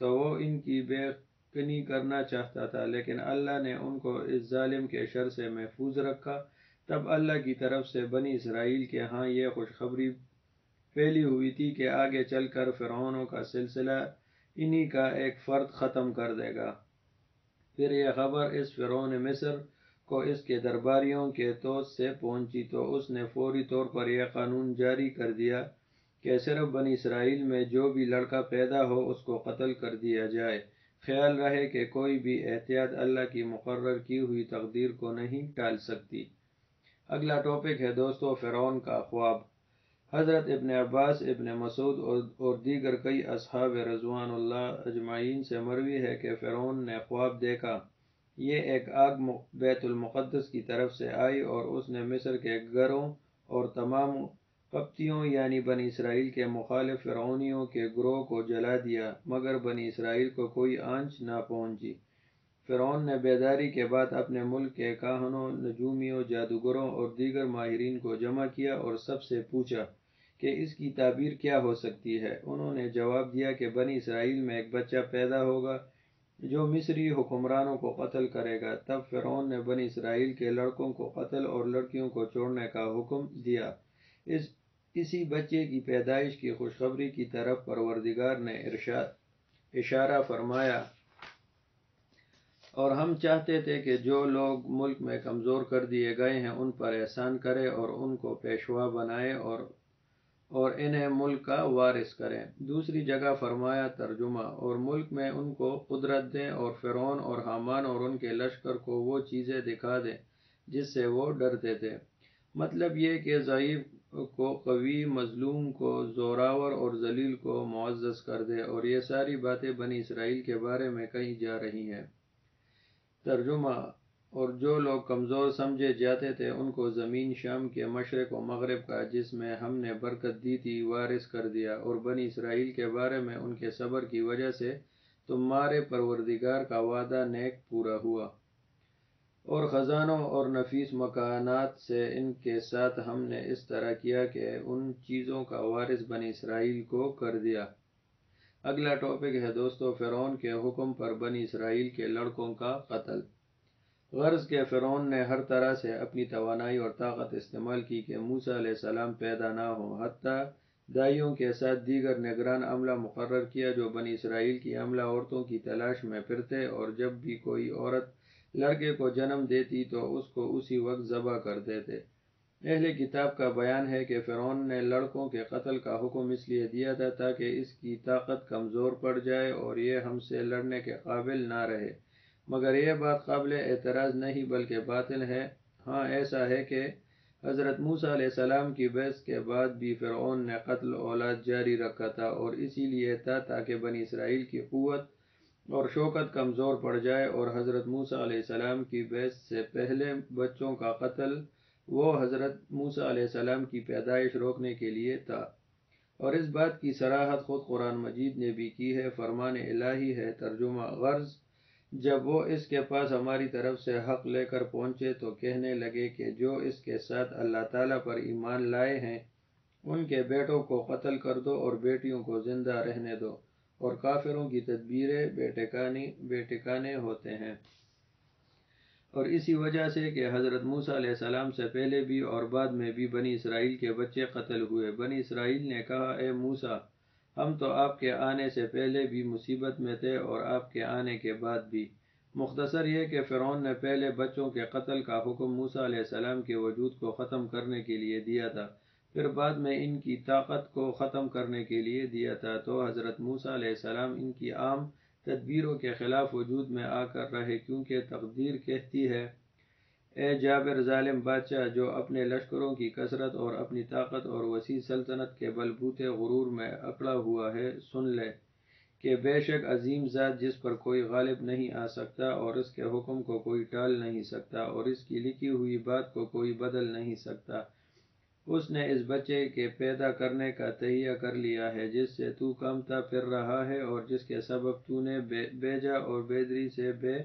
تو وہ ان کی بے کنی کرنا چاہتا تھا، لیکن اللہ نے ان کو اس ظالم کے شر سے محفوظ رکھا۔ تب اللہ کی طرف سے بنی اسرائیل کے ہاں یہ خوشخبری پھیلی ہوئی تھی کہ آگے چل کر فرعونوں کا سلسلہ انہی کا ایک فرد ختم کر دے گا۔ پھر یہ خبر اس فرعون مصر کو اس کے درباریوں کے توسط سے پہنچی تو اس نے فوری طور پر یہ قانون جاری کر دیا کہ صرف بنی اسرائیل میں جو بھی لڑکا پیدا ہو اس کو قتل کر دیا جائے۔ خیال رہے کہ کوئی بھی احتیاط اللہ کی مقرر کی ہوئی تقدیر کو نہیں ٹال سکتی۔ اگلا ٹاپک ہے دوستو فرعون کا خواب۔ حضرت ابن عباس، ابن مسعود اور دیگر کئی اصحاب رضوان اللہ اجمعین سے مروی ہے کہ فرعون نے خواب دیکھا۔ یہ ایک آگ بیت المقدس کی طرف سے آئی اور اس نے مصر کے گھروں اور تمام قبطیوں یعنی بنی اسرائیل کے مخالف فرعونیوں کے گروہ کو جلا دیا، مگر بنی اسرائیل کو کوئی آنچ نہ پہنچی۔ فرعون نے بیداری کے بعد اپنے ملک کے کاہنوں، نجومیوں، جادوگروں اور دیگر ماہرین کو جمع کیا اور سب سے پوچھا کہ اس کی تعبیر کیا ہو سکتی ہے۔ انہوں نے جواب دیا کہ بنی اسرائیل میں ایک بچہ پیدا ہوگا جو مصری حکمرانوں کو قتل کرے گا۔ تب فرعون نے بنی اسرائیل کے لڑکوں کو قتل اور لڑکیوں کو چھوڑنے کا حکم دیا۔ اسی بچے کی پیدائش کی خوشخبری کی طرف پروردگار نے اشارہ فرمایا، اور ہم چاہتے تھے کہ جو لوگ ملک میں کمزور کر دیے گئے ہیں ان پر احسان کرے اور ان کو پیشوا بنائے اور انہیں ملک کا وارث کریں۔ دوسری جگہ فرمایا ترجمہ، اور ملک میں ان کو قدرت دیں اور فرعون اور حامان اور ان کے لشکر کو وہ چیزیں دکھا دیں جس سے وہ ڈرتے تھے۔ مطلب یہ کہ ضعیف کو قوی، مظلوم کو زوراور اور ذلیل کو معزز کر دے، اور یہ ساری باتیں بنی اسرائیل کے بارے میں کہی جا رہی ہیں۔ ترجمہ، اور جو لوگ کمزور سمجھے جاتے تھے ان کو زمین شام کے مشرق و مغرب کا جس میں ہم نے برکت دی تھی وارث کر دیا، اور بنی اسرائیل کے بارے میں ان کے صبر کی وجہ سے تمہارے پروردگار کا وعدہ نیک پورا ہوا، اور خزانوں اور نفیس مکانات سے ان کے ساتھ ہم نے اس طرح کیا کہ ان چیزوں کا وارث بنی اسرائیل کو کر دیا۔ اگلا ٹاپک ہے دوستو فرعون کے حکم پر بنی اسرائیل کے لڑکوں کا قتل۔ غرض کہ فرعون نے ہر طرح سے اپنی توانائی اور طاقت استعمال کی کہ موسیٰ علیہ السلام پیدا نہ ہوں، حتیٰ دائیوں کے ساتھ دیگر نگران عملہ مقرر کیا جو بنی اسرائیل کی عملہ عورتوں کی تلاش میں پھرتے، اور جب بھی کوئی عورت لڑکے کو جنم دیتی تو اس کو اسی وقت ذبح کر دیتے۔ اہل کتاب کا بیان ہے کہ فرعون نے لڑکوں کے قتل کا حکم اس لیے دیا تھا تاکہ اس کی طاقت کمزور پڑ جائے اور یہ ہم سے لڑنے کے قابل نہ رہے، مگر یہ بات قابل اعتراض نہیں بلکہ باطل ہے۔ ہاں ایسا ہے کہ حضرت موسیٰ علیہ السلام کی بعثت کے بعد بھی فرعون نے قتل اولاد جاری رکھا تھا، اور اسی لیے تھا تاکہ بنی اسرائیل کی قوت اور شوکت کمزور پڑ جائے، اور حضرت موسیٰ علیہ السلام کی بعثت سے پہلے بچوں کا قتل وہ حضرت موسیٰ علیہ السلام کی پیدائش روکنے کے لیے تھا، اور اس بات کی صراحت خود قرآن مجید نے بھی کی ہے۔ فرمان الہی ہے۔ ترجمہ، غرض جب وہ اس کے پاس ہماری طرف سے حق لے کر پہنچے تو کہنے لگے کہ جو اس کے ساتھ اللہ تعالیٰ پر ایمان لائے ہیں ان کے بیٹوں کو قتل کر دو اور بیٹیوں کو زندہ رہنے دو، اور کافروں کی تدبیریں بے ٹھکانے ہوتے ہیں۔ اور اسی وجہ سے کہ حضرت موسیٰ علیہ السلام سے پہلے بھی اور بعد میں بھی بنی اسرائیل کے بچے قتل ہوئے۔ بنی اسرائیل نے کہا، اے موسیٰ، ہم تو آپ کے آنے سے پہلے بھی مصیبت میں تھے اور آپ کے آنے کے بعد بھی۔ مختصر یہ کہ فرعون نے پہلے بچوں کے قتل کا حکم موسیٰ علیہ السلام کے وجود کو ختم کرنے کے لیے دیا تھا، پھر بعد میں ان کی طاقت کو ختم کرنے کے لیے دیا تھا، تو حضرت موسیٰ علیہ السلام ان کی عام تدبیروں کے خلاف وجود میں آ کر رہے، کیونکہ تقدیر کہتی ہے، اے جابر ظالم بادشاہ جو اپنے لشکروں کی کثرت اور اپنی طاقت اور وسیع سلطنت کے بل بوتے غرور میں اکڑا ہوا ہے، سن لے کہ بے شک عظیم ذات جس پر کوئی غالب نہیں آ سکتا اور اس کے حکم کو کوئی ٹال نہیں سکتا اور اس کی لکھی ہوئی بات کو کوئی بدل نہیں سکتا، اس نے اس بچے کے پیدا کرنے کا تہیہ کر لیا ہے جس سے تو کامتا پھر رہا ہے اور جس کے سبب تو نے بیجا اور بیدری سے بے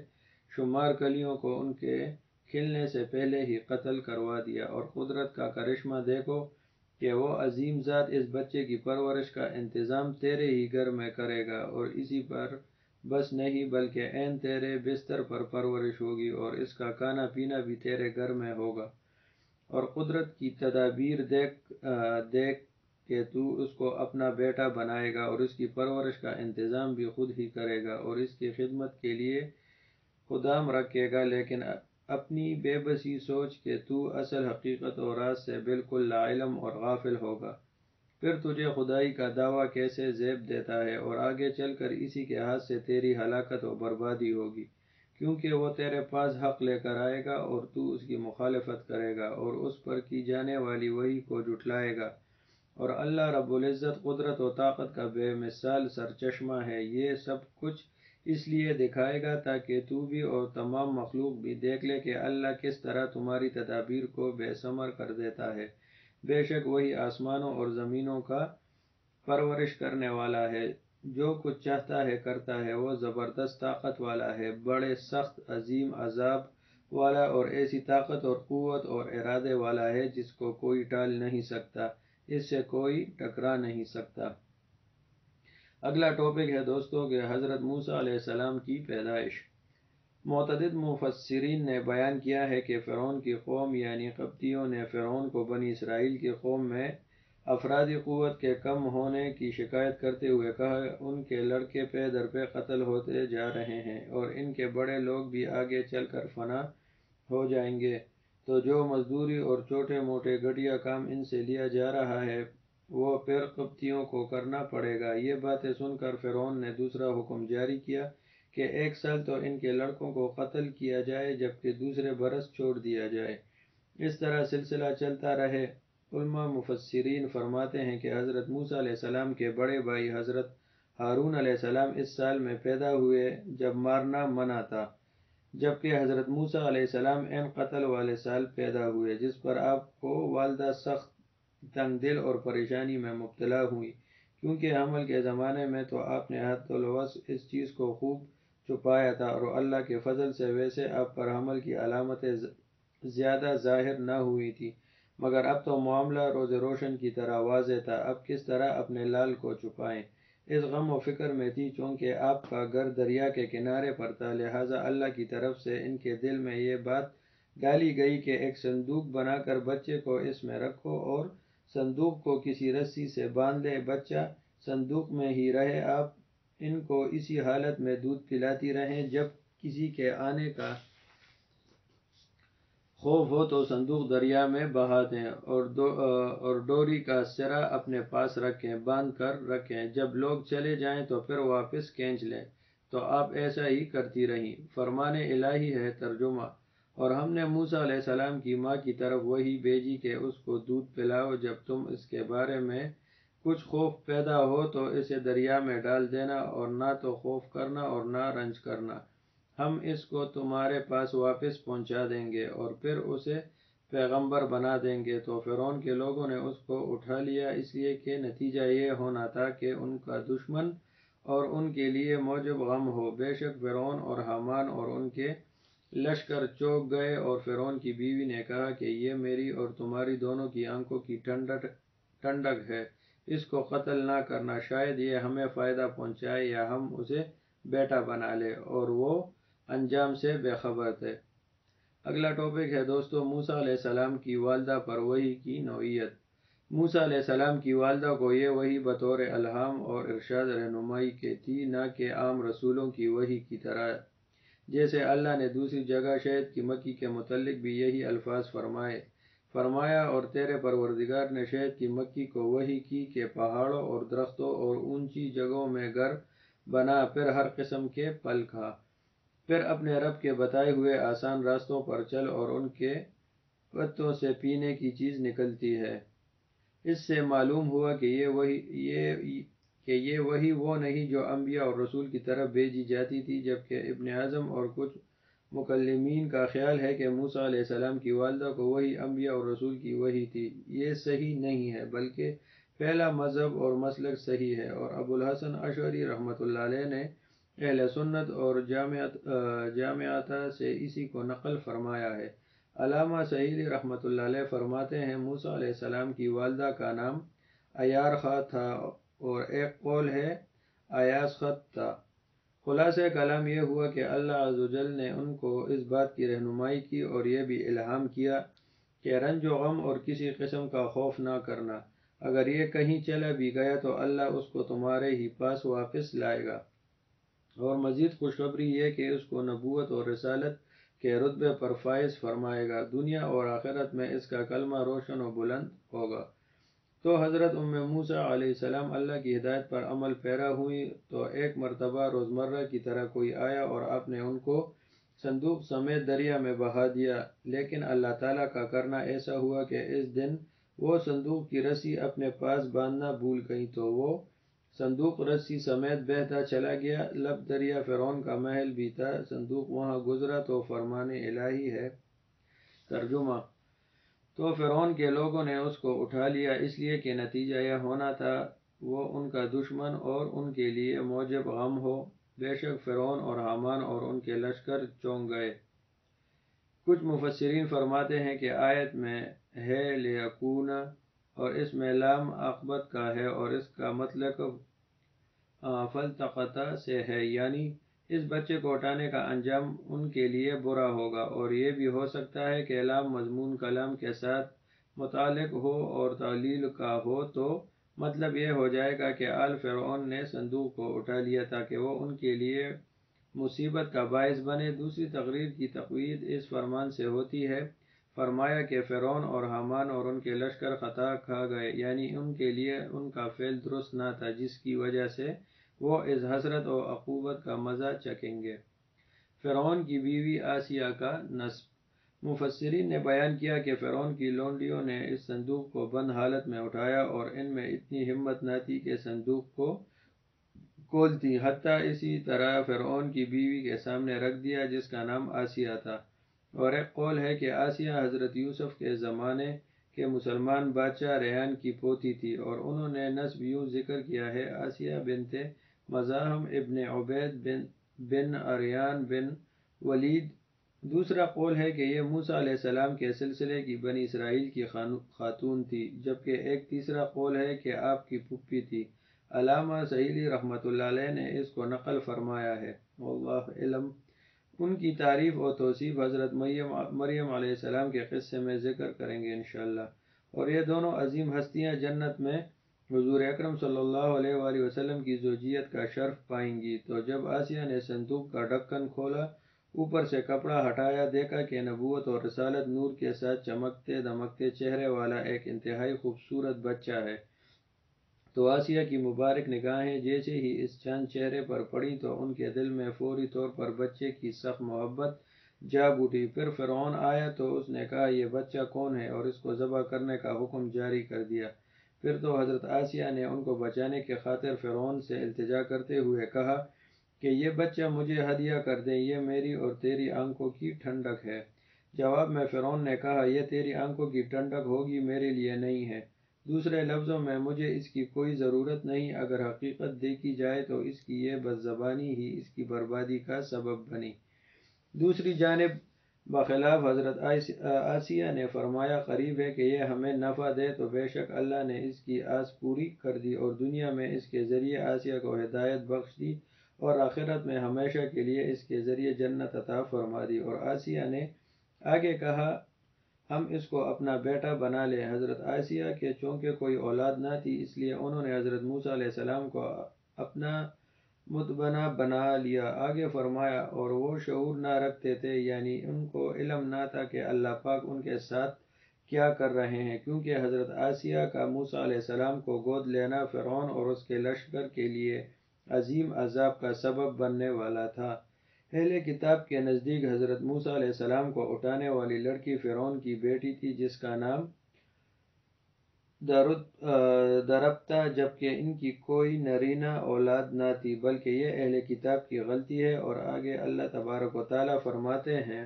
شمار کلیوں کو ان کے کھلنے سے پہلے ہی قتل کروا دیا۔ اور قدرت کا کرشمہ دیکھو کہ وہ عظیم ذات اس بچے کی پرورش کا انتظام تیرے ہی گھر میں کرے گا، اور اسی پر بس نہیں بلکہ عین تیرے بستر پر پرورش ہوگی، اور اس کا کھانا پینا بھی تیرے گھر میں ہوگا، اور قدرت کی تدابیر دیکھ کہ تو اس کو اپنا بیٹا بنائے گا، اور اس کی پرورش کا انتظام بھی خود ہی کرے گا، اور اس کی خدمت کے لیے خدام رکھے گا، لیکن اپنی بے بسی سوچ کہ تو اصل حقیقت اور راز سے بالکل لا علم اور غافل ہوگا۔ پھر تجھے خدائی کا دعویٰ کیسے زیب دیتا ہے، اور آگے چل کر اسی کے ہاتھ سے تیری ہلاکت و بربادی ہوگی، کیونکہ وہ تیرے پاس حق لے کر آئے گا اور تو اس کی مخالفت کرے گا اور اس پر کی جانے والی وحی کو جھٹلائے گا، اور اللہ رب العزت قدرت و طاقت کا بے مثال سرچشمہ ہے۔ یہ سب کچھ اس لیے دکھائے گا تاکہ تو بھی اور تمام مخلوق بھی دیکھ لے کہ اللہ کس طرح تمہاری تدابیر کو بے ثمر کر دیتا ہے۔ بے شک وہی آسمانوں اور زمینوں کا پرورش کرنے والا ہے، جو کچھ چاہتا ہے کرتا ہے، وہ زبردست طاقت والا ہے، بڑے سخت عظیم عذاب والا، اور ایسی طاقت اور قوت اور ارادے والا ہے جس کو کوئی ٹال نہیں سکتا، اس سے کوئی ٹکرا نہیں سکتا۔ اگلا ٹاپک ہے دوستو کہ حضرت موسیٰ علیہ السلام کی پیدائش۔ متعدد مفسرین نے بیان کیا ہے کہ فرعون کی قوم یعنی قبطیوں نے فرعون کو بنی اسرائیل کی قوم میں افرادی قوت کے کم ہونے کی شکایت کرتے ہوئے کہا، ان کے لڑکے پے در پہ قتل ہوتے جا رہے ہیں اور ان کے بڑے لوگ بھی آگے چل کر فنا ہو جائیں گے، تو جو مزدوری اور چھوٹے موٹے گھٹیا کام ان سے لیا جا رہا ہے وہ پھر قبطیوں کو کرنا پڑے گا۔ یہ باتیں سن کر فرعون نے دوسرا حکم جاری کیا کہ 1 سال تو ان کے لڑکوں کو قتل کیا جائے جبکہ دوسرے برس چھوڑ دیا جائے۔ اس طرح سلسلہ چلتا رہے۔ علماء مفسرین فرماتے ہیں کہ حضرت موسیٰ علیہ السلام کے بڑے بھائی حضرت ہارون علیہ السلام اس سال میں پیدا ہوئے جب مارنا منع تھا، جبکہ حضرت موسیٰ علیہ السلام عین قتل والے سال پیدا ہوئے، جس پر آپ کو والدہ سخت تنگ دل اور پریشانی میں مبتلا ہوئی، کیونکہ حمل کے زمانے میں تو آپ نے حد الوسع اس چیز کو خوب چھپایا تھا، اور اللہ کے فضل سے ویسے آپ پر حمل کی علامتیں زیادہ ظاہر نہ ہوئی تھی، مگر اب تو معاملہ روز روشن کی طرح واضح تھا۔ اب کس طرح اپنے لال کو چھپائیں، اس غم و فکر میں تھی، چونکہ آپ کا گھر دریا کے کنارے پر تھا، لہٰذا اللہ کی طرف سے ان کے دل میں یہ بات ڈالی گئی کہ ایک صندوق بنا کر بچے کو اس میں رکھو اور صندوق کو کسی رسی سے باندھ لے، بچہ صندوق میں ہی رہے، آپ ان کو اسی حالت میں دودھ پلاتی رہیں، جب کسی کے آنے کا خوف ہو تو صندوق دریا میں بہا دیں اور ڈوری کا سرا اپنے پاس رکھیں، باندھ کر رکھیں، جب لوگ چلے جائیں تو پھر واپس کھینچ لیں۔ تو آپ ایسا ہی کرتی رہیں۔ فرمان الہی ہے۔ ترجمہ: اور ہم نے موسیٰ علیہ السلام کی ماں کی طرف وحی بھیجی کہ اس کو دودھ پلاؤ، جب تم اس کے بارے میں کچھ خوف پیدا ہو تو اسے دریا میں ڈال دینا، اور نہ تو خوف کرنا اور نہ رنج کرنا، ہم اس کو تمہارے پاس واپس پہنچا دیں گے اور پھر اسے پیغمبر بنا دیں گے۔ تو فرعون کے لوگوں نے اس کو اٹھا لیا، اس لیے کہ نتیجہ یہ ہونا تھا کہ ان کا دشمن اور ان کے لیے موجب غم ہو۔ بے شک فرعون اور حامان اور ان کے لشکر چوک گئے، اور فرعون کی بیوی نے کہا کہ یہ میری اور تمہاری دونوں کی آنکھوں کی ٹھنڈک ہے، اس کو قتل نہ کرنا، شاید یہ ہمیں فائدہ پہنچائے یا ہم اسے بیٹا بنا لے، اور وہ انجام سے بے خبر تھے۔ اگلا ٹاپک ہے دوستو موسیٰ علیہ السلام کی والدہ پر وحی کی نوعیت۔ موسیٰ علیہ السلام کی والدہ کو یہ وحی بطور الہام اور ارشاد رہنمائی کے تھی، نہ کہ عام رسولوں کی وحی کی طرح، جیسے اللہ نے دوسری جگہ شہد کی مکھی کے متعلق بھی یہی الفاظ فرمایا اور تیرے پروردگار نے شہد کی مکھی کو وحی کی کہ پہاڑوں اور درختوں اور اونچی جگہوں میں گھر بنا، پھر ہر قسم کے پھل کھا، پھر اپنے رب کے بتائے ہوئے آسان راستوں پر چل، اور ان کے پتوں سے پینے کی چیز نکلتی ہے۔ اس سے معلوم ہوا کہ یہ وحی وہ نہیں جو انبیاء اور رسول کی طرف بھیجی جاتی تھی، جبکہ ابن حزم اور کچھ مکلمین کا خیال ہے کہ موسیٰ علیہ السلام کی والدہ کو وحی انبیاء اور رسول کی وحی تھی۔ یہ صحیح نہیں ہے، بلکہ پہلا مذہب اور مسلک صحیح ہے، اور ابو الحسن اشعری رحمۃ اللہ علیہ نے اہل سنت اور جامعہ سے اسی کو نقل فرمایا ہے۔ علامہ سعیدی رحمۃ اللہ علیہ فرماتے ہیں موسیٰ علیہ السلام کی والدہ کا نام ایارخا تھا اور ایک قول ہے ایاسخت تھا۔ خلاصہ کلام یہ ہوا کہ اللہ عز و جل نے ان کو اس بات کی رہنمائی کی اور یہ بھی الہام کیا کہ رنج و غم اور کسی قسم کا خوف نہ کرنا، اگر یہ کہیں چلا بھی گیا تو اللہ اس کو تمہارے ہی پاس واپس لائے گا، اور مزید خوشخبری یہ کہ اس کو نبوت اور رسالت کے رتبے پر فائز فرمائے گا، دنیا اور آخرت میں اس کا کلمہ روشن و بلند ہوگا۔ تو حضرت موسیٰ علیہ السلام اللہ کی ہدایت پر عمل پیرا ہوئی تو ایک مرتبہ روزمرہ کی طرح کوئی آیا اور آپ نے ان کو صندوق سمیت دریا میں بہا دیا، لیکن اللہ تعالیٰ کا کرنا ایسا ہوا کہ اس دن وہ صندوق کی رسی اپنے پاس باندھنا بھول گئیں تو وہ صندوق رسی سمیت بہتا چلا گیا۔ لب دریا فرعون کا محل بھی تھا، صندوق وہاں گزرا تو فرمان الہی ہے۔ ترجمہ: تو فرعون کے لوگوں نے اس کو اٹھا لیا، اس لیے کہ نتیجہ یہ ہونا تھا وہ ان کا دشمن اور ان کے لیے موجب غم ہو۔ بے شک فرعون اور حامان اور ان کے لشکر چونک گئے۔ کچھ مفسرین فرماتے ہیں کہ آیت میں ہے لیکون اور اس میں لام عاقبت کا ہے اور اس کا مطلب فلتقطہ سے ہے، یعنی اس بچے کو اٹھانے کا انجام ان کے لیے برا ہوگا، اور یہ بھی ہو سکتا ہے کہ لام مضمون کلام کے ساتھ متعلق ہو اور تعلیل کا ہو، تو مطلب یہ ہو جائے گا کہ آل فرعون نے صندوق کو اٹھا لیا تاکہ وہ ان کے لیے مصیبت کا باعث بنے۔ دوسری تقریر کی تقوید اس فرمان سے ہوتی ہے، فرمایا کہ فرعون اور حامان اور ان کے لشکر خطا کھا گئے، یعنی ان کے لیے ان کا فعل درست نہ تھا، جس کی وجہ سے وہ اس حسرت و عقوبت کا مزہ چکھیں گے۔ فرعون کی بیوی آسیہ کا نسب۔ مفسرین نے بیان کیا کہ فرعون کی لونڈیوں نے اس صندوق کو بند حالت میں اٹھایا اور ان میں اتنی ہمت نہ تھی کہ صندوق کو کھولتی، حتیٰ اسی طرح فرعون کی بیوی کے سامنے رکھ دیا جس کا نام آسیہ تھا۔ اور ایک قول ہے کہ آسیہ حضرت یوسف کے زمانے کے مسلمان بادشاہ ریحان کی پوتی تھی، اور انہوں نے نسب یوں ذکر کیا ہے آسیہ بنت مزاحم ابن عبید بن اریان بن ولید۔ دوسرا قول ہے کہ یہ موسیٰ علیہ السلام کے سلسلے کی بنی اسرائیل کی خاتون تھی، جبکہ ایک تیسرا قول ہے کہ آپ کی پھوپھی تھی۔ علامہ سعیدی رحمۃ اللہ علیہ نے اس کو نقل فرمایا ہے، واللہ علم۔ ان کی تعریف و توصیف حضرت مریم علیہ السلام کے قصے میں ذکر کریں گے انشاءاللہ۔ اور یہ دونوں عظیم ہستیاں جنت میں حضور اکرم صلی اللہ علیہ وآلہ وسلم کی زوجیت کا شرف پائیں گی۔ تو جب آسیہ نے صندوق کا ڈھکن کھولا، اوپر سے کپڑا ہٹایا، دیکھا کہ نبوت اور رسالت نور کے ساتھ چمکتے دمکتے چہرے والا ایک انتہائی خوبصورت بچہ ہے، تو آسیہ کی مبارک نگاہیں جیسے ہی اس چاند چہرے پر پڑی تو ان کے دل میں فوری طور پر بچے کی سخت محبت جاگ اٹھی۔ پھر فرعون آیا تو اس نے کہا یہ بچہ کون ہے، اور اس کو ذبح کرنے کا حکم جاری کر دیا۔ پھر تو حضرت آسیہ نے ان کو بچانے کی خاطر فرعون سے التجا کرتے ہوئے کہا کہ یہ بچہ مجھے ہدیہ کر دیں، یہ میری اور تیری آنکھوں کی ٹھنڈک ہے۔ جواب میں فرعون نے کہا یہ تیری آنکھوں کی ٹھنڈک ہوگی، میرے لیے نہیں ہے۔ دوسرے لفظوں میں مجھے اس کی کوئی ضرورت نہیں، اگر حقیقت دیکھی جائے تو اس کی یہ بد زبانی ہی اس کی بربادی کا سبب بنی۔ دوسری جانب بخلاف حضرت آسیہ نے فرمایا قریب ہے کہ یہ ہمیں نفع دے، تو بے شک اللہ نے اس کی آس پوری کر دی اور دنیا میں اس کے ذریعے آسیہ کو ہدایت بخش دی، اور آخرت میں ہمیشہ کے لیے اس کے ذریعے جنت عطا فرما دی۔ اور آسیہ نے آگے کہا ہم اس کو اپنا بیٹا بنا لیں۔ حضرت آسیہ کے چونکہ کوئی اولاد نہ تھی، اس لیے انہوں نے حضرت موسیٰ علیہ السلام کو اپنا متبنہ بنا لیا۔ آگے فرمایا اور وہ شعور نہ رکھتے تھے، یعنی ان کو علم نہ تھا کہ اللہ پاک ان کے ساتھ کیا کر رہے ہیں، کیونکہ حضرت آسیہ کا موسیٰ علیہ السلام کو گود لینا فرعون اور اس کے لشکر کے لیے عظیم عذاب کا سبب بننے والا تھا۔ اہل کتاب کے نزدیک حضرت موسیٰ علیہ السلام کو اٹھانے والی لڑکی فرعون کی بیٹی تھی جس کا نام دربتا، جبکہ ان کی کوئی نرینہ اولاد نہ تھی، بلکہ یہ اہل کتاب کی غلطی ہے۔ اور آگے اللہ تبارک و تعالیٰ فرماتے ہیں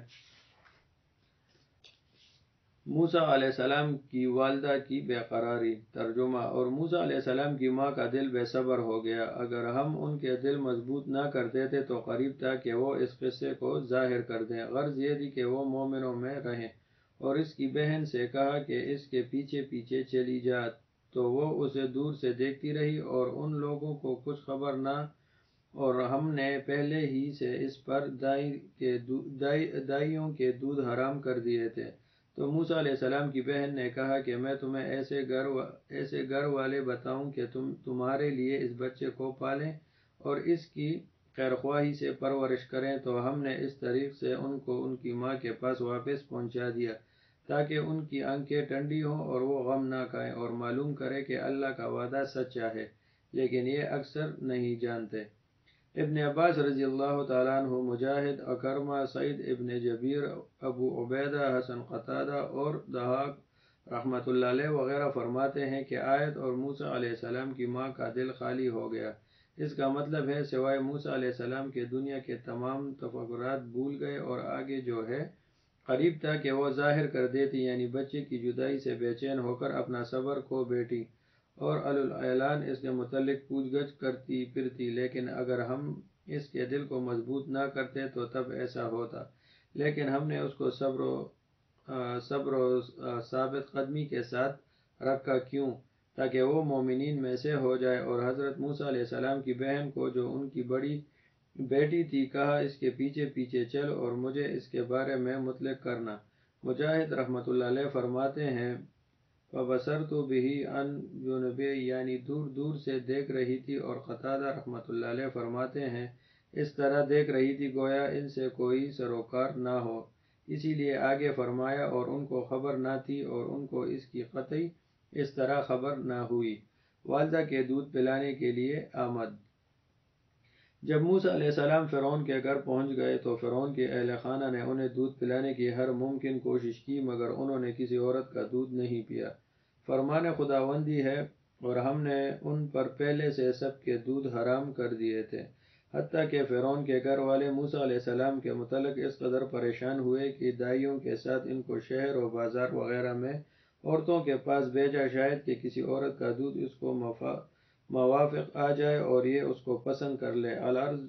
موسیٰ علیہ السلام کی والدہ کی بے قراری۔ ترجمہ: اور موسیٰ علیہ السلام کی ماں کا دل بے صبر ہو گیا، اگر ہم ان کے دل مضبوط نہ کرتے تھے تو قریب تھا کہ وہ اس قصے کو ظاہر کر دیں، غرض یہ تھی کہ وہ مومنوں میں رہیں اور اس کی بہن سے کہا کہ اس کے پیچھے پیچھے چلی جا، تو وہ اسے دور سے دیکھتی رہی اور ان لوگوں کو کچھ خبر نہ، اور ہم نے پہلے ہی سے اس پر دائیوں کے دودھ حرام کر دیے تھے۔ تو موسیٰ علیہ السلام کی بہن نے کہا کہ میں تمہیں ایسے گھر والے بتاؤں کہ تمہارے لیے اس بچے کو پالیں اور اس کی خیرخواہی سے پرورش کریں۔ تو ہم نے اس طریق سے ان کو ان کی ماں کے پاس واپس پہنچا دیا تاکہ ان کی آنکھیں ٹھنڈی ہوں اور وہ غم نہ کھائیں اور معلوم کرے کہ اللہ کا وعدہ سچا ہے، لیکن یہ اکثر نہیں جانتے۔ ابن عباس رضی اللہ تعالیٰ عنہ، مجاہد، اکرمہ، سعید ابن جبیر، ابو عبیدہ، حسن قتادہ اور ضحاک رحمۃ اللہ علیہ وغیرہ فرماتے ہیں کہ آیت اور موسیٰ علیہ السلام کی ماں کا دل خالی ہو گیا۔ اس کا مطلب ہے سوائے موسیٰ علیہ السلام کے دنیا کے تمام تفکرات بھول گئے، اور آگے جو ہے قریب تھا کہ وہ ظاہر کر دیتی، یعنی بچے کی جدائی سے بے چین ہو کر اپنا صبر کھو بیٹھی اور اعلان اس کے متعلق پوچھ گچھ کرتی پھرتی، لیکن اگر ہم اس کے دل کو مضبوط نہ کرتے تو تب ایسا ہوتا، لیکن ہم نے اس کو صبر و ثابت قدمی کے ساتھ رکھا، کیوں؟ تاکہ وہ مومنین میں سے ہو جائے۔ اور حضرت موسیٰ علیہ السلام کی بہن کو، جو ان کی بڑی بیٹی تھی، کہا اس کے پیچھے پیچھے چل اور مجھے اس کے بارے میں مطلع کرنا۔ مجاہد رحمۃ اللہ علیہ فرماتے ہیں فَبَصَرْتُ بِهِ عَنْ جُنُبٍ، یعنی دور دور سے دیکھ رہی تھی، اور قتادہ رحمۃ اللہ علیہ فرماتے ہیں اس طرح دیکھ رہی تھی گویا ان سے کوئی سروکار نہ ہو، اسی لیے آگے فرمایا اور ان کو خبر نہ تھی اور ان کو اس کی قطعی اس طرح خبر نہ ہوئی۔ والدہ کے دودھ پلانے کے لیے آمد۔ جب موسیٰ علیہ السلام فرعون کے گھر پہنچ گئے تو فرعون کے اہل خانہ نے انہیں دودھ پلانے کی ہر ممکن کوشش کی، مگر انہوں نے کسی عورت کا دودھ نہیں پیا۔ فرمان خداوندی ہے، اور ہم نے ان پر پہلے سے سب کے دودھ حرام کر دیے تھے، حتیٰ کہ فرعون کے گھر والے موسیٰ علیہ السلام کے متعلق اس قدر پریشان ہوئے کہ دائیوں کے ساتھ ان کو شہر و بازار وغیرہ میں عورتوں کے پاس بھیجا، شاید کہ کسی عورت کا دودھ اس کو موافق آ جائے اور یہ اس کو پسند کر لے۔ العرض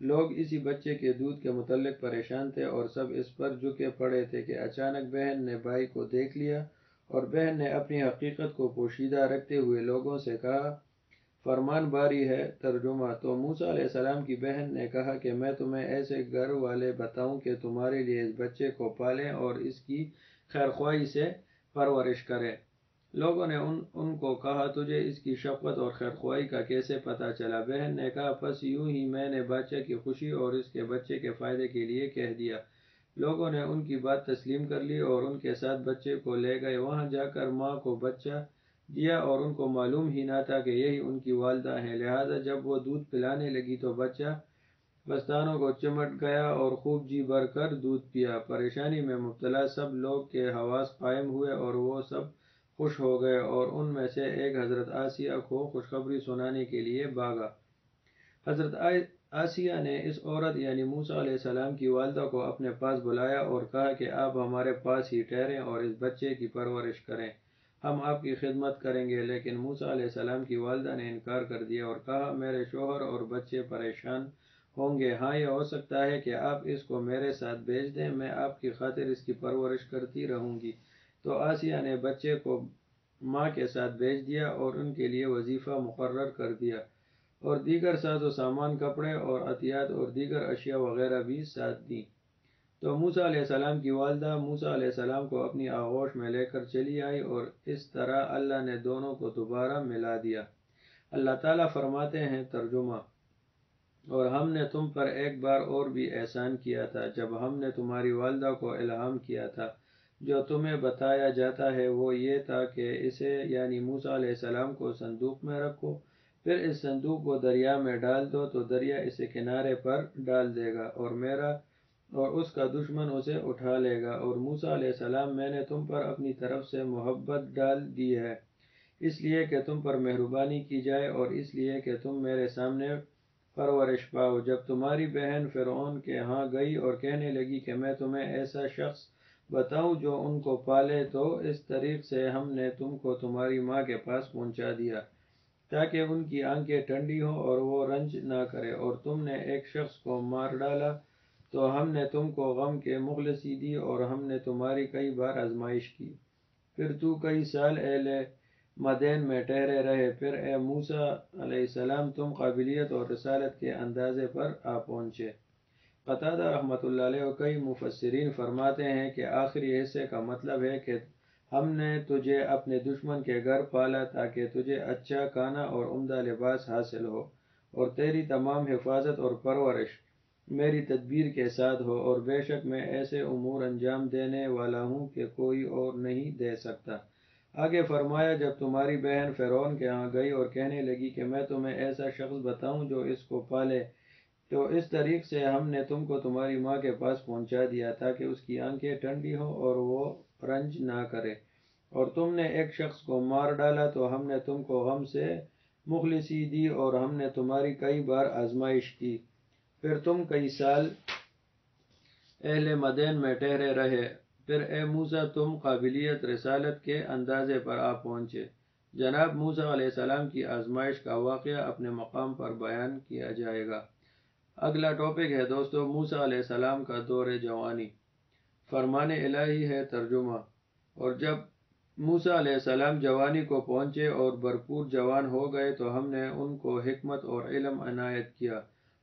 لوگ اسی بچے کے دودھ کے متعلق پریشان تھے اور سب اس پر جھکے پڑے تھے کہ اچانک بہن نے بھائی کو دیکھ لیا، اور بہن نے اپنی حقیقت کو پوشیدہ رکھتے ہوئے لوگوں سے کہا، فرمان باری ہے۔ ترجمہ۔ تو موسیٰ علیہ السلام کی بہن نے کہا کہ میں تمہیں ایسے گھر والے بتاؤں کہ تمہارے لیے اس بچے کو پالیں اور اس کی خیرخواہی سے پرورش کریں۔ لوگوں نے ان کو کہا تجھے اس کی شفقت اور خیرخواہی کا کیسے پتہ چلا؟ بہن نے کہا پس یوں ہی میں نے بادشاہ کی خوشی اور اس کے بچے کے فائدے کے لیے کہہ دیا۔ لوگوں نے ان کی بات تسلیم کر لی اور ان کے ساتھ بچے کو لے گئے۔ وہاں جا کر ماں کو بچہ دیا اور ان کو معلوم ہی نہ تھا کہ یہی ان کی والدہ ہیں، لہذا جب وہ دودھ پلانے لگی تو بچہ بستانوں کو چمٹ گیا اور خوب جی بھر کر دودھ پیا۔ پریشانی میں مبتلا سب لوگ کے حواس قائم ہوئے اور وہ سب خوش ہو گئے، اور ان میں سے ایک حضرت آسیہ کو خوشخبری سنانے کے لیے بھاگا۔ حضرت آسیہ نے اس عورت یعنی موسیٰ علیہ السلام کی والدہ کو اپنے پاس بلایا اور کہا کہ آپ ہمارے پاس ہی ٹھہریں اور اس بچے کی پرورش کریں، ہم آپ کی خدمت کریں گے۔ لیکن موسیٰ علیہ السلام کی والدہ نے انکار کر دیا اور کہا میرے شوہر اور بچے پریشان ہوں گے، ہاں یہ ہو سکتا ہے کہ آپ اس کو میرے ساتھ بھیج دیں، میں آپ کی خاطر اس کی پرورش کرتی رہوں گی۔ تو آسیہ نے بچے کو ماں کے ساتھ بھیج دیا اور ان کے لیے وظیفہ مقرر کر دیا، اور دیگر ساز و سامان، کپڑے اور عطیات اور دیگر اشیاء وغیرہ بھی ساتھ دیں۔ تو موسیٰ علیہ السلام کی والدہ موسیٰ علیہ السلام کو اپنی آغوش میں لے کر چلی آئی، اور اس طرح اللہ نے دونوں کو دوبارہ ملا دیا۔ اللہ تعالیٰ فرماتے ہیں، ترجمہ، اور ہم نے تم پر ایک بار اور بھی احسان کیا تھا جب ہم نے تمہاری والدہ کو الہام کیا تھا۔ جو تمہیں بتایا جاتا ہے وہ یہ تھا کہ اسے یعنی موسیٰ علیہ السلام کو صندوق میں رکھو، پھر اس صندوق کو دریا میں ڈال دو تو دریا اسے کنارے پر ڈال دے گا اور اس کا دشمن اسے اٹھا لے گا۔ اور موسیٰ علیہ السلام، میں نے تم پر اپنی طرف سے محبت ڈال دی ہے، اس لیے کہ تم پر مہربانی کی جائے اور اس لیے کہ تم میرے سامنے پرورش پاؤ۔ جب تمہاری بہن فرعون کے ہاں گئی اور کہنے لگی کہ میں تمہیں ایسا شخص بتاؤں جو ان کو پالے، تو اس طریق سے ہم نے تم کو تمہاری ماں کے پاس پہنچا دیا تاکہ ان کی آنکھیں ٹھنڈی ہوں اور وہ رنج نہ کرے، اور تم نے ایک شخص کو مار ڈالا تو ہم نے تم کو غم کے مخلصی دی اور ہم نے تمہاری کئی بار آزمائش کی۔ پھر تو کئی سال اہل مدین میں ٹھہرے رہے، پھر اے موسیٰ علیہ السلام تم قابلیت اور رسالت کے اندازے پر آ پہنچے۔ قتادہ رحمۃ اللہ علیہ و کئی مفسرین فرماتے ہیں کہ آخری حصے کا مطلب ہے کہ ہم نے تجھے اپنے دشمن کے گھر پالا تاکہ تجھے اچھا کھانا اور عمدہ لباس حاصل ہو، اور تیری تمام حفاظت اور پرورش میری تدبیر کے ساتھ ہو، اور بے شک میں ایسے امور انجام دینے والا ہوں کہ کوئی اور نہیں دے سکتا۔ آگے فرمایا، جب تمہاری بہن فرعون کے ہاں گئی اور کہنے لگی کہ میں تمہیں ایسا شخص بتاؤں جو اس کو پالے، تو اس طریق سے ہم نے تم کو تمہاری ماں کے پاس پہنچا دیا تاکہ اس کی آنکھیں ٹھنڈی ہوں اور وہ رنج نہ کرے، اور تم نے ایک شخص کو مار ڈالا تو ہم نے تم کو غم سے مخلصی دی اور ہم نے تمہاری کئی بار آزمائش کی۔ پھر تم کئی سال اہل مدین میں ٹھہرے رہے، پھر اے موسیٰ تم قابلیت رسالت کے اندازے پر آ پہنچے۔ جناب موسیٰ علیہ السلام کی آزمائش کا واقعہ اپنے مقام پر بیان کیا جائے گا۔ اگلا ٹاپک ہے دوستو موسیٰ علیہ السلام کا دور جوانی۔ فرمان الہی ہے ترجمہ۔ اور جب موسیٰ علیہ السلام جوانی کو پہنچے اور بھرپور جوان ہو گئے تو ہم نے ان کو حکمت اور علم عنایت کیا،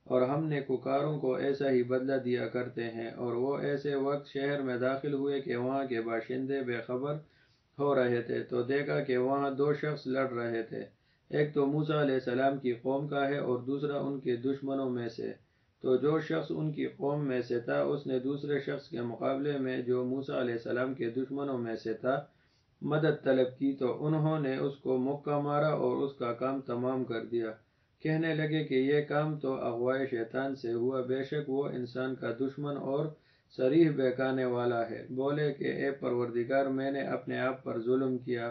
اور ہم نے ککاروں کو ایسا ہی بدلہ دیا کرتے ہیں، اور وہ ایسے وقت شہر میں داخل ہوئے کہ وہاں کے باشندے بے خبر ہو رہے تھے، تو دیکھا کہ وہاں دو شخص لڑ رہے تھے، ایک تو موسیٰ علیہ السلام کی قوم کا ہے اور دوسرا ان کے دشمنوں میں سے۔ تو جو شخص ان کی قوم میں سے تھا اس نے دوسرے شخص کے مقابلے میں جو موسیٰ علیہ السلام کے دشمنوں میں سے تھا مدد طلب کی، تو انہوں نے اس کو مکہ مارا اور اس کا کام تمام کر دیا۔ کہنے لگے کہ یہ کام تو اغوائے شیطان سے ہوا، بے شک وہ انسان کا دشمن اور صریح بہکانے والا ہے۔ بولے کہ اے پروردگار، میں نے اپنے آپ پر ظلم کیا،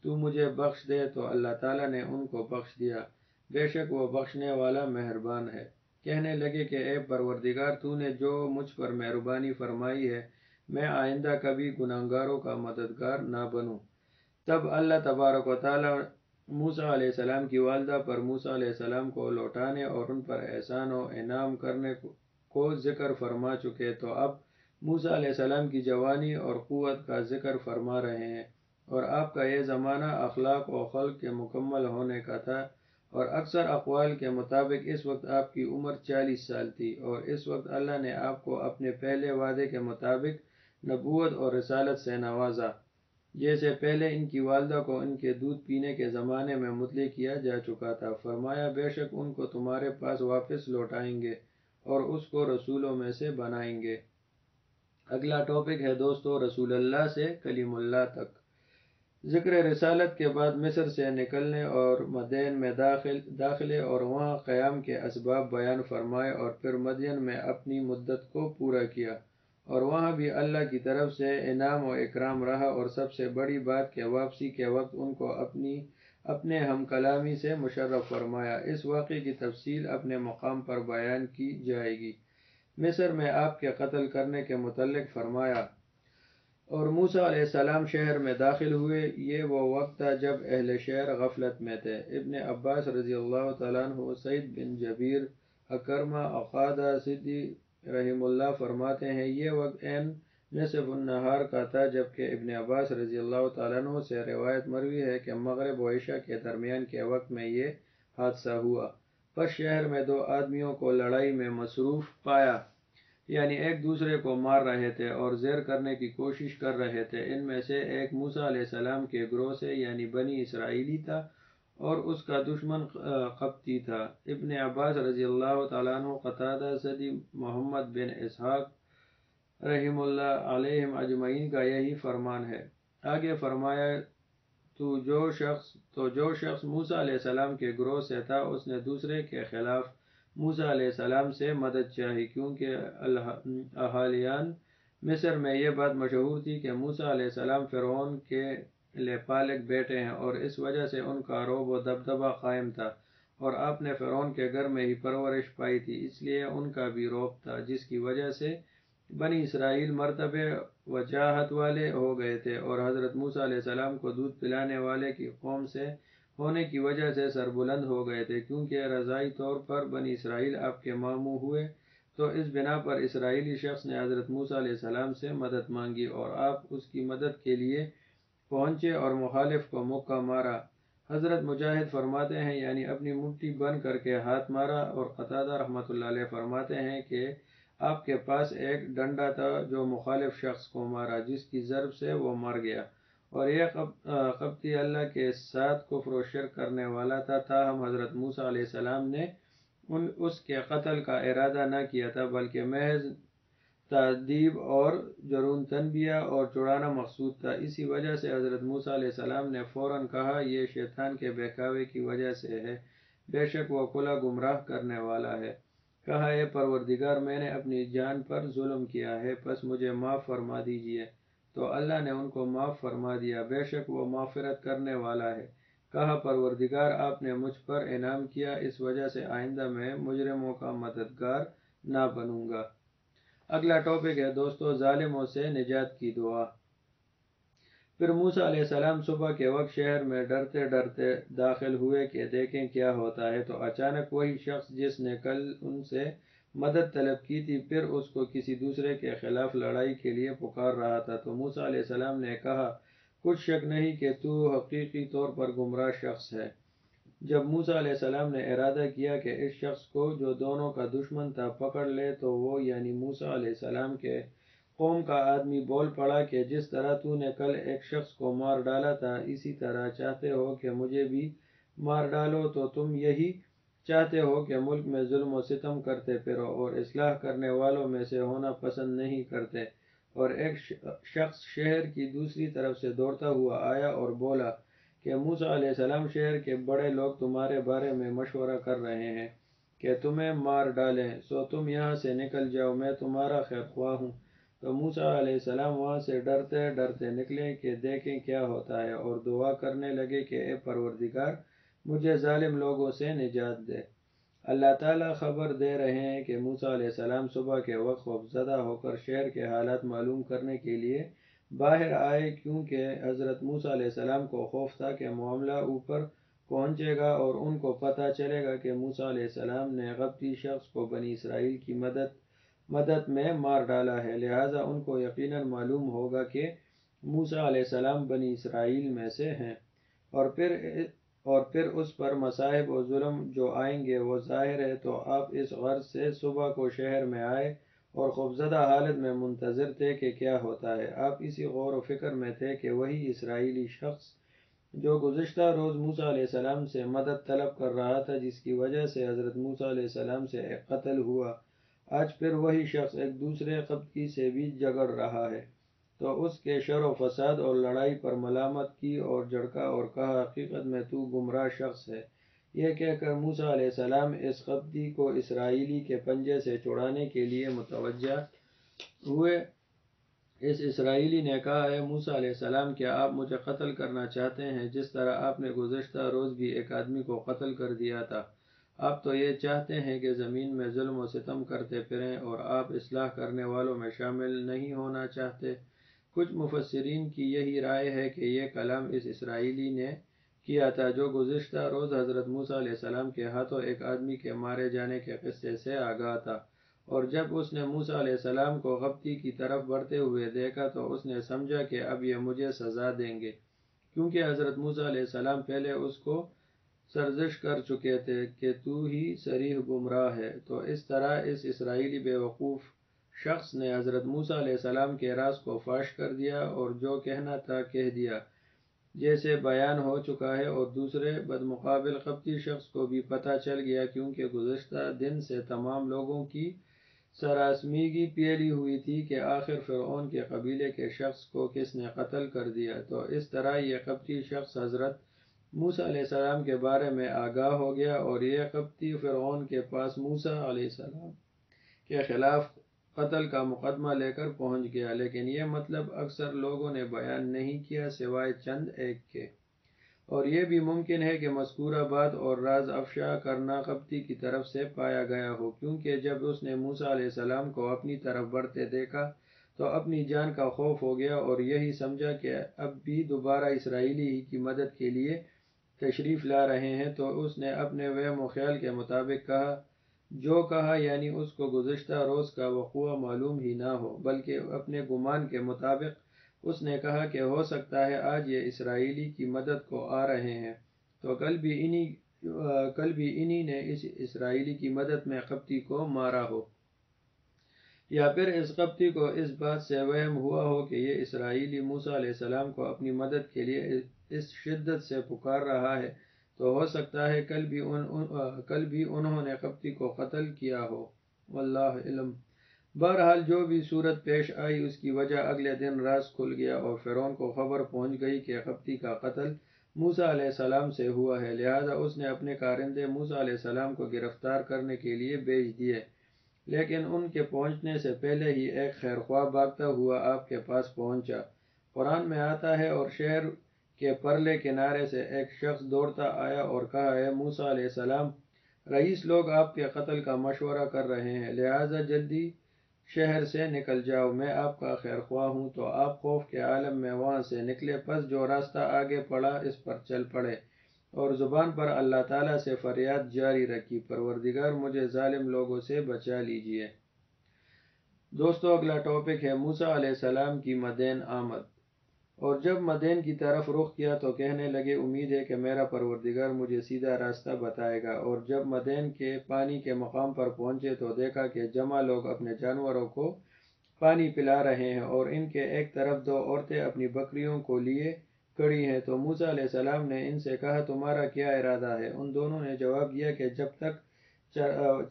تو مجھے بخش دے، تو اللہ تعالیٰ نے ان کو بخش دیا، بے شک وہ بخشنے والا مہربان ہے۔ کہنے لگے کہ اے پروردگار، تو نے جو مجھ پر مہربانی فرمائی ہے، میں آئندہ کبھی گناہگاروں کا مددگار نہ بنوں۔ تب اللہ تبارک و تعالیٰ موسیٰ علیہ السلام کی والدہ پر موسیٰ علیہ السلام کو لوٹانے اور ان پر احسان و انعام کرنے کو ذکر فرما چکے، تو اب موسیٰ علیہ السلام کی جوانی اور قوت کا ذکر فرما رہے ہیں، اور آپ کا یہ زمانہ اخلاق و خلق کے مکمل ہونے کا تھا، اور اکثر اقوال کے مطابق اس وقت آپ کی عمر 40 سال تھی، اور اس وقت اللہ نے آپ کو اپنے پہلے وعدے کے مطابق نبوت اور رسالت سے نوازا، جیسے پہلے ان کی والدہ کو ان کے دودھ پینے کے زمانے میں مطلع کیا جا چکا تھا۔ فرمایا بے شک ان کو تمہارے پاس واپس لوٹائیں گے اور اس کو رسولوں میں سے بنائیں گے۔ اگلا ٹاپک ہے دوستو رسول اللہ سے کلیم اللہ تک۔ ذکر رسالت کے بعد مصر سے نکلنے اور مدین میں داخلے اور وہاں قیام کے اسباب بیان فرمائے، اور پھر مدین میں اپنی مدت کو پورا کیا، اور وہاں بھی اللہ کی طرف سے انعام و اکرام رہا، اور سب سے بڑی بات کہ واپسی کے وقت ان کو اپنے ہم کلامی سے مشرف فرمایا۔ اس واقعے کی تفصیل اپنے مقام پر بیان کی جائے گی۔ مصر میں آپ کے قتل کرنے کے متعلق فرمایا، اور موسیٰ علیہ السلام شہر میں داخل ہوئے، یہ وہ وقت تھا جب اہل شہر غفلت میں تھے۔ ابن عباس رضی اللہ تعالیٰ عنہ، سعید بن جبیر، اکرمہ، عقادہ، سدی رحم اللہ فرماتے ہیں یہ وقت عین نصف النہار کا تھا، جبکہ ابن عباس رضی اللہ تعالیٰ عنہ سے روایت مروی ہے کہ مغرب و عشاء کے درمیان کے وقت میں یہ حادثہ ہوا۔ پس شہر میں دو آدمیوں کو لڑائی میں مصروف پایا، یعنی ایک دوسرے کو مار رہے تھے اور زیر کرنے کی کوشش کر رہے تھے۔ ان میں سے ایک موسیٰ علیہ السلام کے گروہ سے یعنی بنی اسرائیلی تھا، اور اس کا دشمن قبطی تھا۔ ابن عباس رضی اللہ تعالیٰ عنہ، قتادہ، سدی، محمد بن اسحاق رحم اللہ علیہم اجمعین کا یہی فرمان ہے۔ آگے فرمایا، تو جو شخص موسیٰ علیہ السلام کے گروہ سے تھا اس نے دوسرے کے خلاف موسیٰ علیہ السلام سے مدد چاہی، کیونکہ اہالیان مصر میں یہ بات مشہور تھی کہ موسیٰ علیہ السلام فرعون کے لپالک بیٹے ہیں، اور اس وجہ سے ان کا رعب و دبدبہ قائم تھا، اور آپ نے فرعون کے گھر میں ہی پرورش پائی تھی، اس لیے ان کا بھی رعب تھا، جس کی وجہ سے بنی اسرائیل مرتبے وجاہت والے ہو گئے تھے، اور حضرت موسیٰ علیہ السلام کو دودھ پلانے والے کی قوم سے ہونے کی وجہ سے سربلند ہو گئے تھے، کیونکہ رضائی طور پر بنی اسرائیل آپ کے ماموں ہوئے، تو اس بنا پر اسرائیلی شخص نے حضرت موسیٰ علیہ السلام سے مدد مانگی اور آپ اس کی مدد کے لیے پہنچے اور مخالف کو مکہ مارا۔ حضرت مجاہد فرماتے ہیں یعنی اپنی مٹھی بند کر کے ہاتھ مارا، اور قتادہ رحمۃ اللہ علیہ فرماتے ہیں کہ آپ کے پاس ایک ڈنڈا تھا جو مخالف شخص کو مارا، جس کی ضرب سے وہ مر گیا، اور یہ قبطی اللہ کے ساتھ کفر و شرک کرنے والا تھا، تاہم حضرت موسیٰ علیہ السلام نے اس کے قتل کا ارادہ نہ کیا تھا، بلکہ محض تعذیب اور جرون تنبیہ اور چھڑانا مقصود تھا۔ اسی وجہ سے حضرت موسیٰ علیہ السلام نے فوراً کہا یہ شیطان کے بہکاوے کی وجہ سے ہے، بے شک وہ کھلا گمراہ کرنے والا ہے۔ کہا اے پروردگار، میں نے اپنی جان پر ظلم کیا ہے، پس مجھے معاف فرما دیجئے۔ تو اللہ نے ان کو معاف فرما دیا، بے شک وہ مغفرت کرنے والا ہے۔ کہا پروردگار، آپ نے مجھ پر انعام کیا، اس وجہ سے آئندہ میں مجرموں کا مددگار نہ بنوں گا۔ اگلا ٹاپک ہے دوستو، ظالموں سے نجات کی دعا۔ پھر موسیٰ علیہ السلام صبح کے وقت شہر میں ڈرتے ڈرتے داخل ہوئے کہ دیکھیں کیا ہوتا ہے، تو اچانک وہی شخص جس نے کل ان سے مدد طلب کی تھی پھر اس کو کسی دوسرے کے خلاف لڑائی کے لیے پکار رہا تھا۔ تو موسیٰ علیہ السلام نے کہا کچھ شک نہیں کہ تو حقیقی طور پر گمراہ شخص ہے۔ جب موسیٰ علیہ السلام نے ارادہ کیا کہ اس شخص کو جو دونوں کا دشمن تھا پکڑ لے، تو وہ یعنی موسیٰ علیہ السلام کے قوم کا آدمی بول پڑا کہ جس طرح تو نے کل ایک شخص کو مار ڈالا تھا، اسی طرح چاہتے ہو کہ مجھے بھی مار ڈالو، تو تم یہی چاہتے ہو کہ ملک میں ظلم و ستم کرتے پھرو اور اصلاح کرنے والوں میں سے ہونا پسند نہیں کرتے۔ اور ایک شخص شہر کی دوسری طرف سے دوڑتا ہوا آیا اور بولا کہ موسیٰ علیہ السلام، شہر کے بڑے لوگ تمہارے بارے میں مشورہ کر رہے ہیں کہ تمہیں مار ڈالیں، سو تم یہاں سے نکل جاؤ، میں تمہارا خیر خواہ ہوں۔ تو موسیٰ علیہ السلام وہاں سے ڈرتے ڈرتے نکلے کہ دیکھیں کیا ہوتا ہے، اور دعا کرنے لگے کہ اے پروردگار، مجھے ظالم لوگوں سے نجات دے۔ اللہ تعالیٰ خبر دے رہے ہیں کہ موسیٰ علیہ السلام صبح کے وقت خوفزدہ ہو کر شہر کے حالات معلوم کرنے کے لیے باہر آئے، کیونکہ حضرت موسیٰ علیہ السلام کو خوف تھا کہ معاملہ اوپر پہنچے گا اور ان کو پتہ چلے گا کہ موسیٰ علیہ السلام نے قبطی شخص کو بنی اسرائیل کی مدد میں مار ڈالا ہے، لہٰذا ان کو یقیناً معلوم ہوگا کہ موسیٰ علیہ السلام بنی اسرائیل میں سے ہیں، اور پھر اس پر مصائب و ظلم جو آئیں گے وہ ظاہر ہے۔ تو آپ اس غرض سے صبح کو شہر میں آئے اور خوفزدہ حالت میں منتظر تھے کہ کیا ہوتا ہے۔ آپ اسی غور و فکر میں تھے کہ وہی اسرائیلی شخص جو گزشتہ روز موسیٰ علیہ السلام سے مدد طلب کر رہا تھا، جس کی وجہ سے حضرت موسیٰ علیہ السلام سے ایک قتل ہوا، آج پھر وہی شخص ایک دوسرے قبطی سے بھی جھگڑ رہا ہے۔ تو اس کے شر و فساد اور لڑائی پر ملامت کی اور جھڑکا اور کہا حقیقت میں تو گمراہ شخص ہے۔ یہ کہہ کر موسیٰ علیہ السلام اس قبطی کو اسرائیلی کے پنجے سے چھڑانے کے لیے متوجہ ہوئے۔ اس اسرائیلی نے کہا اے موسیٰ علیہ السلام، کیا آپ مجھے قتل کرنا چاہتے ہیں جس طرح آپ نے گزشتہ روز بھی ایک آدمی کو قتل کر دیا تھا؟ آپ تو یہ چاہتے ہیں کہ زمین میں ظلم و ستم کرتے پھریں، اور آپ اصلاح کرنے والوں میں شامل نہیں ہونا چاہتے۔ کچھ مفسرین کی یہی رائے ہے کہ یہ کلام اس اسرائیلی نے کیا تھا جو گزشتہ روز حضرت موسیٰ علیہ السلام کے ہاتھوں ایک آدمی کے مارے جانے کے قصے سے آگاہ تھا، اور جب اس نے موسیٰ علیہ السلام کو قبطی کی طرف بڑھتے ہوئے دیکھا تو اس نے سمجھا کہ اب یہ مجھے سزا دیں گے، کیونکہ حضرت موسیٰ علیہ السلام پہلے اس کو سرزش کر چکے تھے کہ تو ہی صریح گمراہ ہے۔ تو اس طرح اس اسرائیلی بے وقوف شخص نے حضرت موسیٰ علیہ السلام کے راز کو فاش کر دیا اور جو کہنا تھا کہہ دیا، جیسے بیان ہو چکا ہے، اور دوسرے بدمقابل قبطی شخص کو بھی پتہ چل گیا، کیونکہ گزشتہ دن سے تمام لوگوں کی سراسمیگی پھیلی ہوئی تھی کہ آخر فرعون کے قبیلے کے شخص کو کس نے قتل کر دیا۔ تو اس طرح یہ قبطی شخص حضرت موسیٰ علیہ السلام کے بارے میں آگاہ ہو گیا، اور یہ قبطی فرعون کے پاس موسیٰ علیہ السلام کے خلاف قتل کا مقدمہ لے کر پہنچ گیا، لیکن یہ مطلب اکثر لوگوں نے بیان نہیں کیا سوائے چند ایک کے، اور یہ بھی ممکن ہے کہ مذکورہ بات اور راز افشا کرنا قبطی کی طرف سے پایا گیا ہو، کیونکہ جب اس نے موسیٰ علیہ السلام کو اپنی طرف بڑھتے دیکھا تو اپنی جان کا خوف ہو گیا، اور یہی سمجھا کہ اب بھی دوبارہ اسرائیلی ہی کی مدد کے لیے تشریف لا رہے ہیں۔ تو اس نے اپنے وہم و خیال کے مطابق کہا جو کہا یعنی اس کو گزشتہ روز کا وقوع معلوم ہی نہ ہو، بلکہ اپنے گمان کے مطابق اس نے کہا کہ ہو سکتا ہے آج یہ اسرائیلی کی مدد کو آ رہے ہیں، تو کل بھی انہی نے اس اسرائیلی کی مدد میں قبطی کو مارا ہو، یا پھر اس قبطی کو اس بات سے وہم ہوا ہو کہ یہ اسرائیلی موسیٰ علیہ السلام کو اپنی مدد کے لیے اس شدت سے پکار رہا ہے، تو ہو سکتا ہے کل بھی انہوں نے قبطی کو قتل کیا ہو، واللہ علم۔ بہرحال جو بھی صورت پیش آئی اس کی وجہ اگلے دن راز کھل گیا اور فرعون کو خبر پہنچ گئی کہ قبطی کا قتل موسیٰ علیہ السلام سے ہوا ہے، لہذا اس نے اپنے کارندے موسیٰ علیہ السلام کو گرفتار کرنے کے لیے بھیج دیے، لیکن ان کے پہنچنے سے پہلے ہی ایک خیرخواہ بھاگتا ہوا آپ کے پاس پہنچا۔ قرآن میں آتا ہے، اور شہر کے پرلے کنارے سے ایک شخص دوڑتا آیا اور کہا، اے موسیٰ علیہ السلام، رئیس لوگ آپ کے قتل کا مشورہ کر رہے ہیں، لہذا جلدی شہر سے نکل جاؤ، میں آپ کا خیرخواہ ہوں۔ تو آپ خوف کے عالم میں وہاں سے نکلے، پس جو راستہ آگے پڑا اس پر چل پڑے، اور زبان پر اللہ تعالیٰ سے فریاد جاری رکھی، پروردگار مجھے ظالم لوگوں سے بچا لیجیے۔ دوستو اگلا ٹاپک ہے موسیٰ علیہ السلام کی مدین آمد۔ اور جب مدین کی طرف رخ کیا تو کہنے لگے، امید ہے کہ میرا پروردگار مجھے سیدھا راستہ بتائے گا۔ اور جب مدین کے پانی کے مقام پر پہنچے تو دیکھا کہ جمع لوگ اپنے جانوروں کو پانی پلا رہے ہیں، اور ان کے ایک طرف دو عورتیں اپنی بکریوں کو لیے کھڑی ہیں۔ تو موسیٰ علیہ السلام نے ان سے کہا، تمہارا کیا ارادہ ہے؟ ان دونوں نے جواب دیا کہ جب تک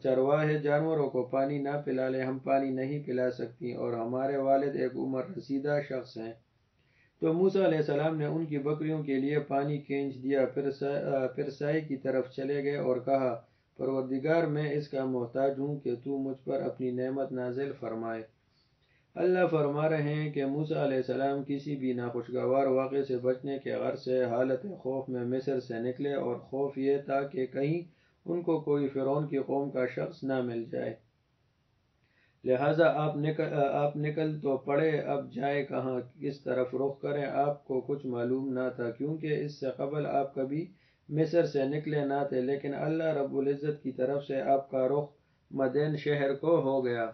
چرواہے جانوروں کو پانی نہ پلا لے ہم پانی نہیں پلا سکتی، اور ہمارے والد ایک عمر رسیدہ شخص ہیں۔ تو موسیٰ علیہ السلام نے ان کی بکریوں کے لیے پانی کھینچ دیا، پھر سائے کی طرف چلے گئے اور کہا، پروردگار میں اس کا محتاج ہوں کہ تو مجھ پر اپنی نعمت نازل فرمائے۔ اللہ فرما رہے ہیں کہ موسیٰ علیہ السلام کسی بھی ناخوشگوار واقعے سے بچنے کے غرض سے حالت خوف میں مصر سے نکلے، اور خوف یہ تھا کہ کہیں ان کو کوئی فرعون کی قوم کا شخص نہ مل جائے، لہٰذا آپ نکل تو پڑے، اب جائیں کہاں، کس طرف رخ کریں آپ کو کچھ معلوم نہ تھا، کیونکہ اس سے قبل آپ کبھی مصر سے نکلے نہ تھے، لیکن اللہ رب العزت کی طرف سے آپ کا رخ مدین شہر کو ہو گیا۔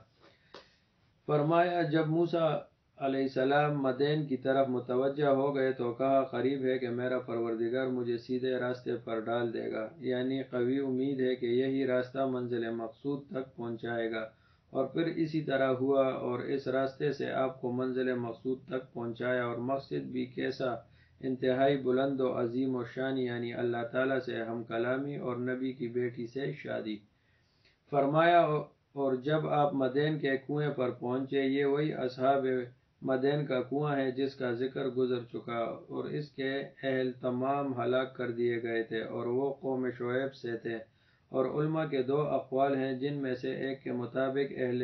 فرمایا، جب موسیٰ علیہ السلام مدین کی طرف متوجہ ہو گئے تو کہا، قریب ہے کہ میرا پروردگار مجھے سیدھے راستے پر ڈال دے گا، یعنی قوی امید ہے کہ یہی راستہ منزل مقصود تک پہنچائے گا، اور پھر اسی طرح ہوا، اور اس راستے سے آپ کو منزل مقصود تک پہنچایا، اور مقصد بھی کیسا، انتہائی بلند و عظیم و شان، یعنی اللہ تعالیٰ سے ہم کلامی اور نبی کی بیٹی سے شادی۔ فرمایا، اور جب آپ مدین کے کنویں پر پہنچے، یہ وہی اصحاب مدین کا کنواں ہے جس کا ذکر گزر چکا، اور اس کے اہل تمام ہلاک کر دیے گئے تھے، اور وہ قوم شعیب سے تھے۔ اور علماء کے دو اقوال ہیں، جن میں سے ایک کے مطابق اہل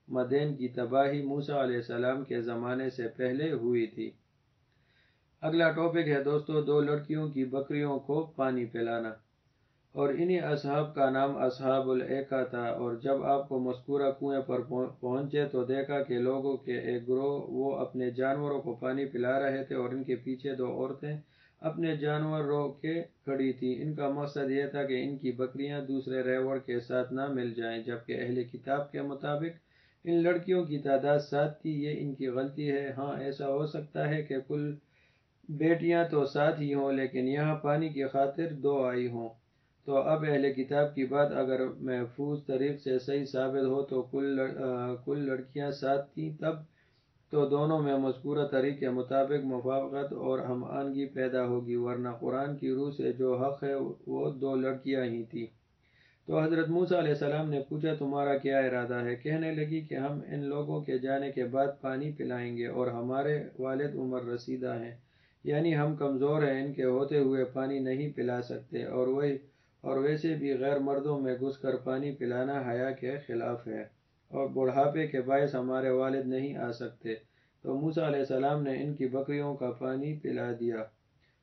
مدین کی تباہی موسیٰ علیہ السلام کے زمانے سے پہلے ہوئی تھی۔ اگلا ٹاپک ہے دوستو، دو لڑکیوں کی بکریوں کو پانی پلانا۔ اور انہی اصحاب کا نام اصحاب الایکا تھا۔ اور جب آپ کو مذکورہ کنویں پر پہنچے تو دیکھا کہ لوگوں کے ایک گروہ وہ اپنے جانوروں کو پانی پلا رہے تھے، اور ان کے پیچھے دو عورتیں اپنے جانوروں کے کھڑی تھیں۔ ان کا مقصد یہ تھا کہ ان کی بکریاں دوسرے ریوڑ کے ساتھ نہ مل جائیں، جبکہ اہل کتاب کے مطابق ان لڑکیوں کی تعداد 7 تھی۔ یہ ان کی غلطی ہے۔ ہاں، ایسا ہو سکتا ہے کہ کل بیٹیاں تو 7 ہی ہوں، لیکن یہاں پانی کی خاطر 2 آئی ہوں۔ تو اب اہل کتاب کی بات اگر محفوظ طریق سے صحیح ثابت ہو تو کل لڑکیاں 7 تھیں، تب تو دونوں میں مذکورہ طریق کے مطابق موافقت اور ہم آہنگی پیدا ہوگی، ورنہ قرآن کی روح سے جو حق ہے وہ 2 لڑکیاں ہی تھیں۔ تو حضرت موسیٰ علیہ السلام نے پوچھا، تمہارا کیا ارادہ ہے؟ کہنے لگی کہ ہم ان لوگوں کے جانے کے بعد پانی پلائیں گے، اور ہمارے والد عمر رسیدہ ہیں، یعنی ہم کمزور ہیں، ان کے ہوتے ہوئے پانی نہیں پلا سکتے، اور ویسے بھی غیر مردوں میں گھس کر پانی پلانا حیا کے خلاف ہے، اور بڑھاپے کے باعث ہمارے والد نہیں آ سکتے۔ تو موسیٰ علیہ السلام نے ان کی بکریوں کا پانی پلا دیا۔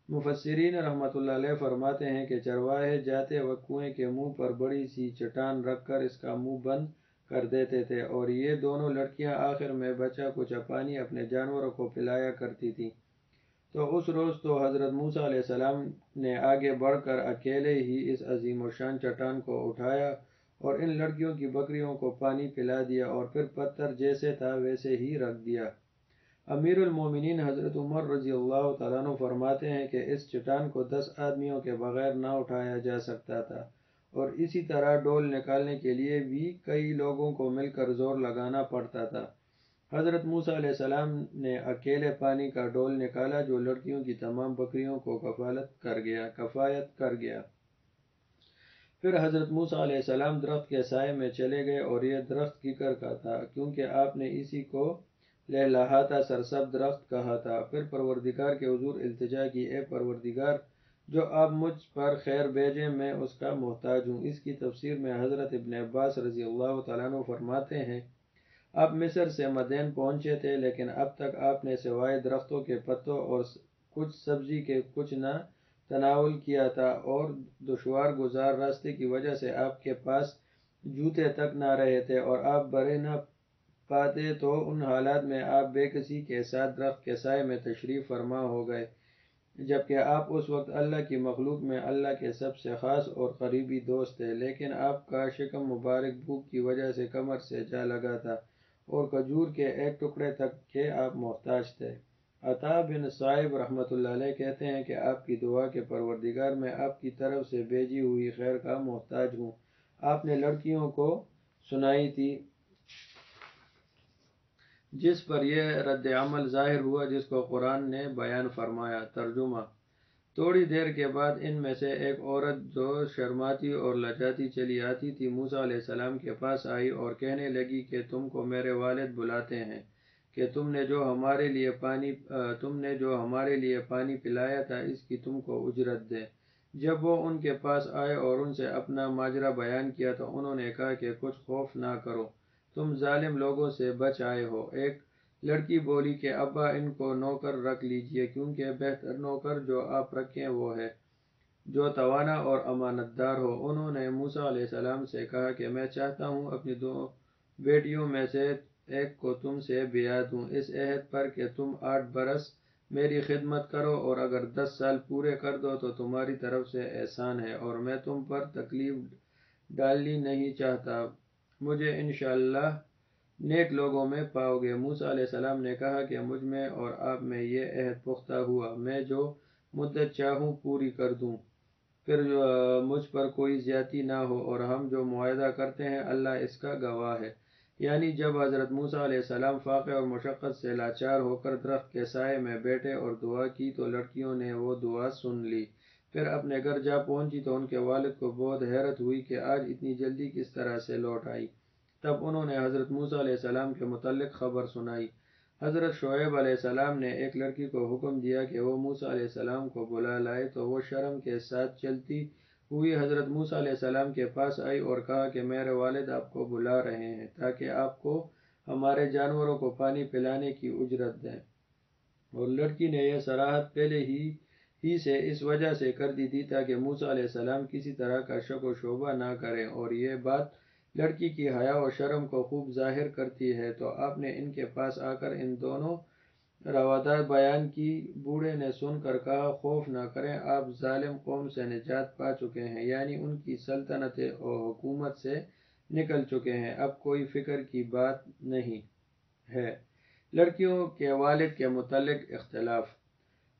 مفسرین رحمۃ اللہ علیہ فرماتے ہیں کہ چرواہے جاتے وقت کنویں کے منہ پر بڑی سی چٹان رکھ کر اس کا منہ بند کر دیتے تھے، اور یہ دونوں لڑکیاں آخر میں بچا کچھ پانی اپنے جانوروں کو پلایا کرتی تھیں۔ تو اس روز تو حضرت موسیٰ علیہ السلام نے آگے بڑھ کر اکیلے ہی اس عظیم و شان چٹان کو اٹھایا، اور ان لڑکیوں کی بکریوں کو پانی پلا دیا اور پھر پتھر جیسے تھا ویسے ہی رکھ دیا۔ امیر المومنین حضرت عمر رضی اللہ تعالیٰ عنہ فرماتے ہیں کہ اس چٹان کو 10 آدمیوں کے بغیر نہ اٹھایا جا سکتا تھا، اور اسی طرح ڈول نکالنے کے لیے بھی کئی لوگوں کو مل کر زور لگانا پڑتا تھا۔ حضرت موسیٰ علیہ السلام نے اکیلے پانی کا ڈول نکالا جو لڑکیوں کی تمام بکریوں کو کفایت کر گیا۔ پھر حضرت موسیٰ علیہ السلام درخت کے سائے میں چلے گئے، اور یہ درخت ککر کا تھا کیونکہ آپ نے اسی کو لہلہاتا سرسبز درخت کہا تھا۔ پھر پروردگار کے حضور التجا کی، اے پروردگار، جو آپ مجھ پر خیر بھیجیں میں اس کا محتاج ہوں۔ اس کی تفسیر میں حضرت ابن عباس رضی اللہ تعالیٰ عنہ فرماتے ہیں، آپ مصر سے مدین پہنچے تھے، لیکن اب تک آپ نے سوائے درختوں کے پتوں اور کچھ سبزی کے کچھ نہ تناول کیا تھا، اور دشوار گزار راستے کی وجہ سے آپ کے پاس جوتے تک نہ رہے تھے، اور آپ برے نہ پاتے، تو ان حالات میں آپ بے کسی کے ساتھ درخت کے سائے میں تشریف فرما ہو گئے، جبکہ آپ اس وقت اللہ کی مخلوق میں اللہ کے سب سے خاص اور قریبی دوست تھے، لیکن آپ کا شکم مبارک بھوک کی وجہ سے کمر سے جا لگا تھا، اور کھجور کے ایک ٹکڑے تک کے آپ محتاج تھے۔ عطا بن صائب رحمۃ اللہ علیہ کہتے ہیں کہ آپ کی دعا کے پروردگار میں آپ کی طرف سے بھیجی ہوئی خیر کا محتاج ہوں۔ آپ نے لڑکیوں کو سنائی تھی، جس پر یہ رد عمل ظاہر ہوا جس کو قرآن نے بیان فرمایا۔ ترجمہ: تھوڑی دیر کے بعد ان میں سے ایک عورت جو شرماتی اور لجاتی چلی آتی تھی موسیٰ علیہ السلام کے پاس آئی اور کہنے لگی کہ تم کو میرے والد بلاتے ہیں کہ تم نے جو ہمارے لیے پانی پلایا تھا اس کی تم کو اجرت دیں۔ جب وہ ان کے پاس آئے اور ان سے اپنا ماجرا بیان کیا تو انہوں نے کہا کہ کچھ خوف نہ کرو، تم ظالم لوگوں سے بچ آئے ہو۔ ایک لڑکی بولی کہ ابا ان کو نوکر رکھ لیجئے، کیونکہ بہتر نوکر جو آپ رکھیں وہ ہے جو توانا اور امانت دار ہو۔ انہوں نے موسیٰ علیہ السلام سے کہا کہ میں چاہتا ہوں اپنی 2 بیٹیوں میں سے ایک کو تم سے بیعہ دوں، اس عہد پر کہ تم 8 برس میری خدمت کرو، اور اگر 10 سال پورے کر دو تو تمہاری طرف سے احسان ہے، اور میں تم پر تکلیف ڈالنی نہیں چاہتا، مجھے انشاءاللہ نیک لوگوں میں پاؤ گے۔ موسیٰ علیہ السلام نے کہا کہ مجھ میں اور آپ میں یہ عہد پختہ ہوا، میں جو مدت چاہوں پوری کر دوں، پھر مجھ پر کوئی زیادتی نہ ہو، اور ہم جو معاہدہ کرتے ہیں اللہ اس کا گواہ ہے۔ یعنی جب حضرت موسیٰ علیہ السلام فاقے اور مشقت سے لاچار ہو کر درخت کے سائے میں بیٹھے اور دعا کی تو لڑکیوں نے وہ دعا سن لی۔ پھر اپنے گھر جا پہنچی تو ان کے والد کو بہت حیرت ہوئی کہ آج اتنی جلدی کس طرح سے لوٹ آئی۔ تب انہوں نے حضرت موسیٰ علیہ السلام کے متعلق خبر سنائی۔ حضرت شعیب علیہ السلام نے ایک لڑکی کو حکم دیا کہ وہ موسیٰ علیہ السلام کو بلا لائے، تو وہ شرم کے ساتھ چلتی ہوئی حضرت موسیٰ علیہ السلام کے پاس آئی اور کہا کہ میرے والد آپ کو بلا رہے ہیں تاکہ آپ کو ہمارے جانوروں کو پانی پلانے کی اجرت دیں، اور لڑکی نے یہ صراحت پہلے ہی سے اس وجہ سے کر دی تھی تاکہ موسیٰ علیہ السلام کسی طرح کا شک و شبہ نہ کریں، اور یہ بات لڑکی کی حیا و شرم کو خوب ظاہر کرتی ہے۔ تو آپ نے ان کے پاس آ کر ان دونوں روایات بیان کی۔ بوڑھے نے سن کر کہا، خوف نہ کریں، آپ ظالم قوم سے نجات پا چکے ہیں، یعنی ان کی سلطنت اور حکومت سے نکل چکے ہیں، اب کوئی فکر کی بات نہیں ہے۔ لڑکیوں کے والد کے متعلق اختلاف۔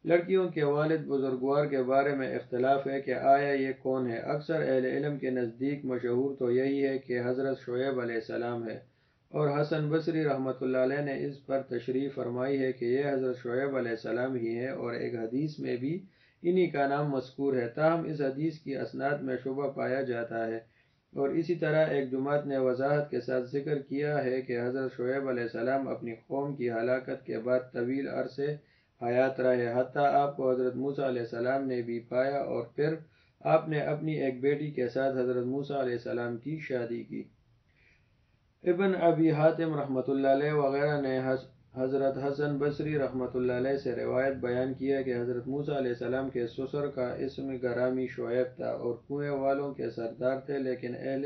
لڑکیوں کے والد بزرگوار کے بارے میں اختلاف ہے کہ آیا یہ کون ہے۔ اکثر اہل علم کے نزدیک مشہور تو یہی ہے کہ حضرت شعیب علیہ السلام ہے، اور حسن بصری رحمۃ اللہ علیہ نے اس پر تشریح فرمائی ہے کہ یہ حضرت شعیب علیہ السلام ہی ہے، اور ایک حدیث میں بھی انہی کا نام مذکور ہے، تاہم اس حدیث کی اسناد میں شبہ پایا جاتا ہے۔ اور اسی طرح ایک جماعت نے وضاحت کے ساتھ ذکر کیا ہے کہ حضرت شعیب علیہ السلام اپنی قوم کی ہلاکت کے بعد طویل عرصے حیات رہے، حتیٰ آپ کو حضرت موسیٰ علیہ السلام نے بھی پایا، اور پھر آپ نے اپنی ایک بیٹی کے ساتھ حضرت موسیٰ علیہ السلام کی شادی کی۔ ابن ابی حاتم رحمۃ اللہ علیہ وغیرہ نے حضرت حسن بصری رحمۃ اللہ علیہ سے روایت بیان کی ہے کہ حضرت موسیٰ علیہ السلام کے سسر کا اسم گرامی شعیب تھا، اور کنویں والوں کے سردار تھے، لیکن اہل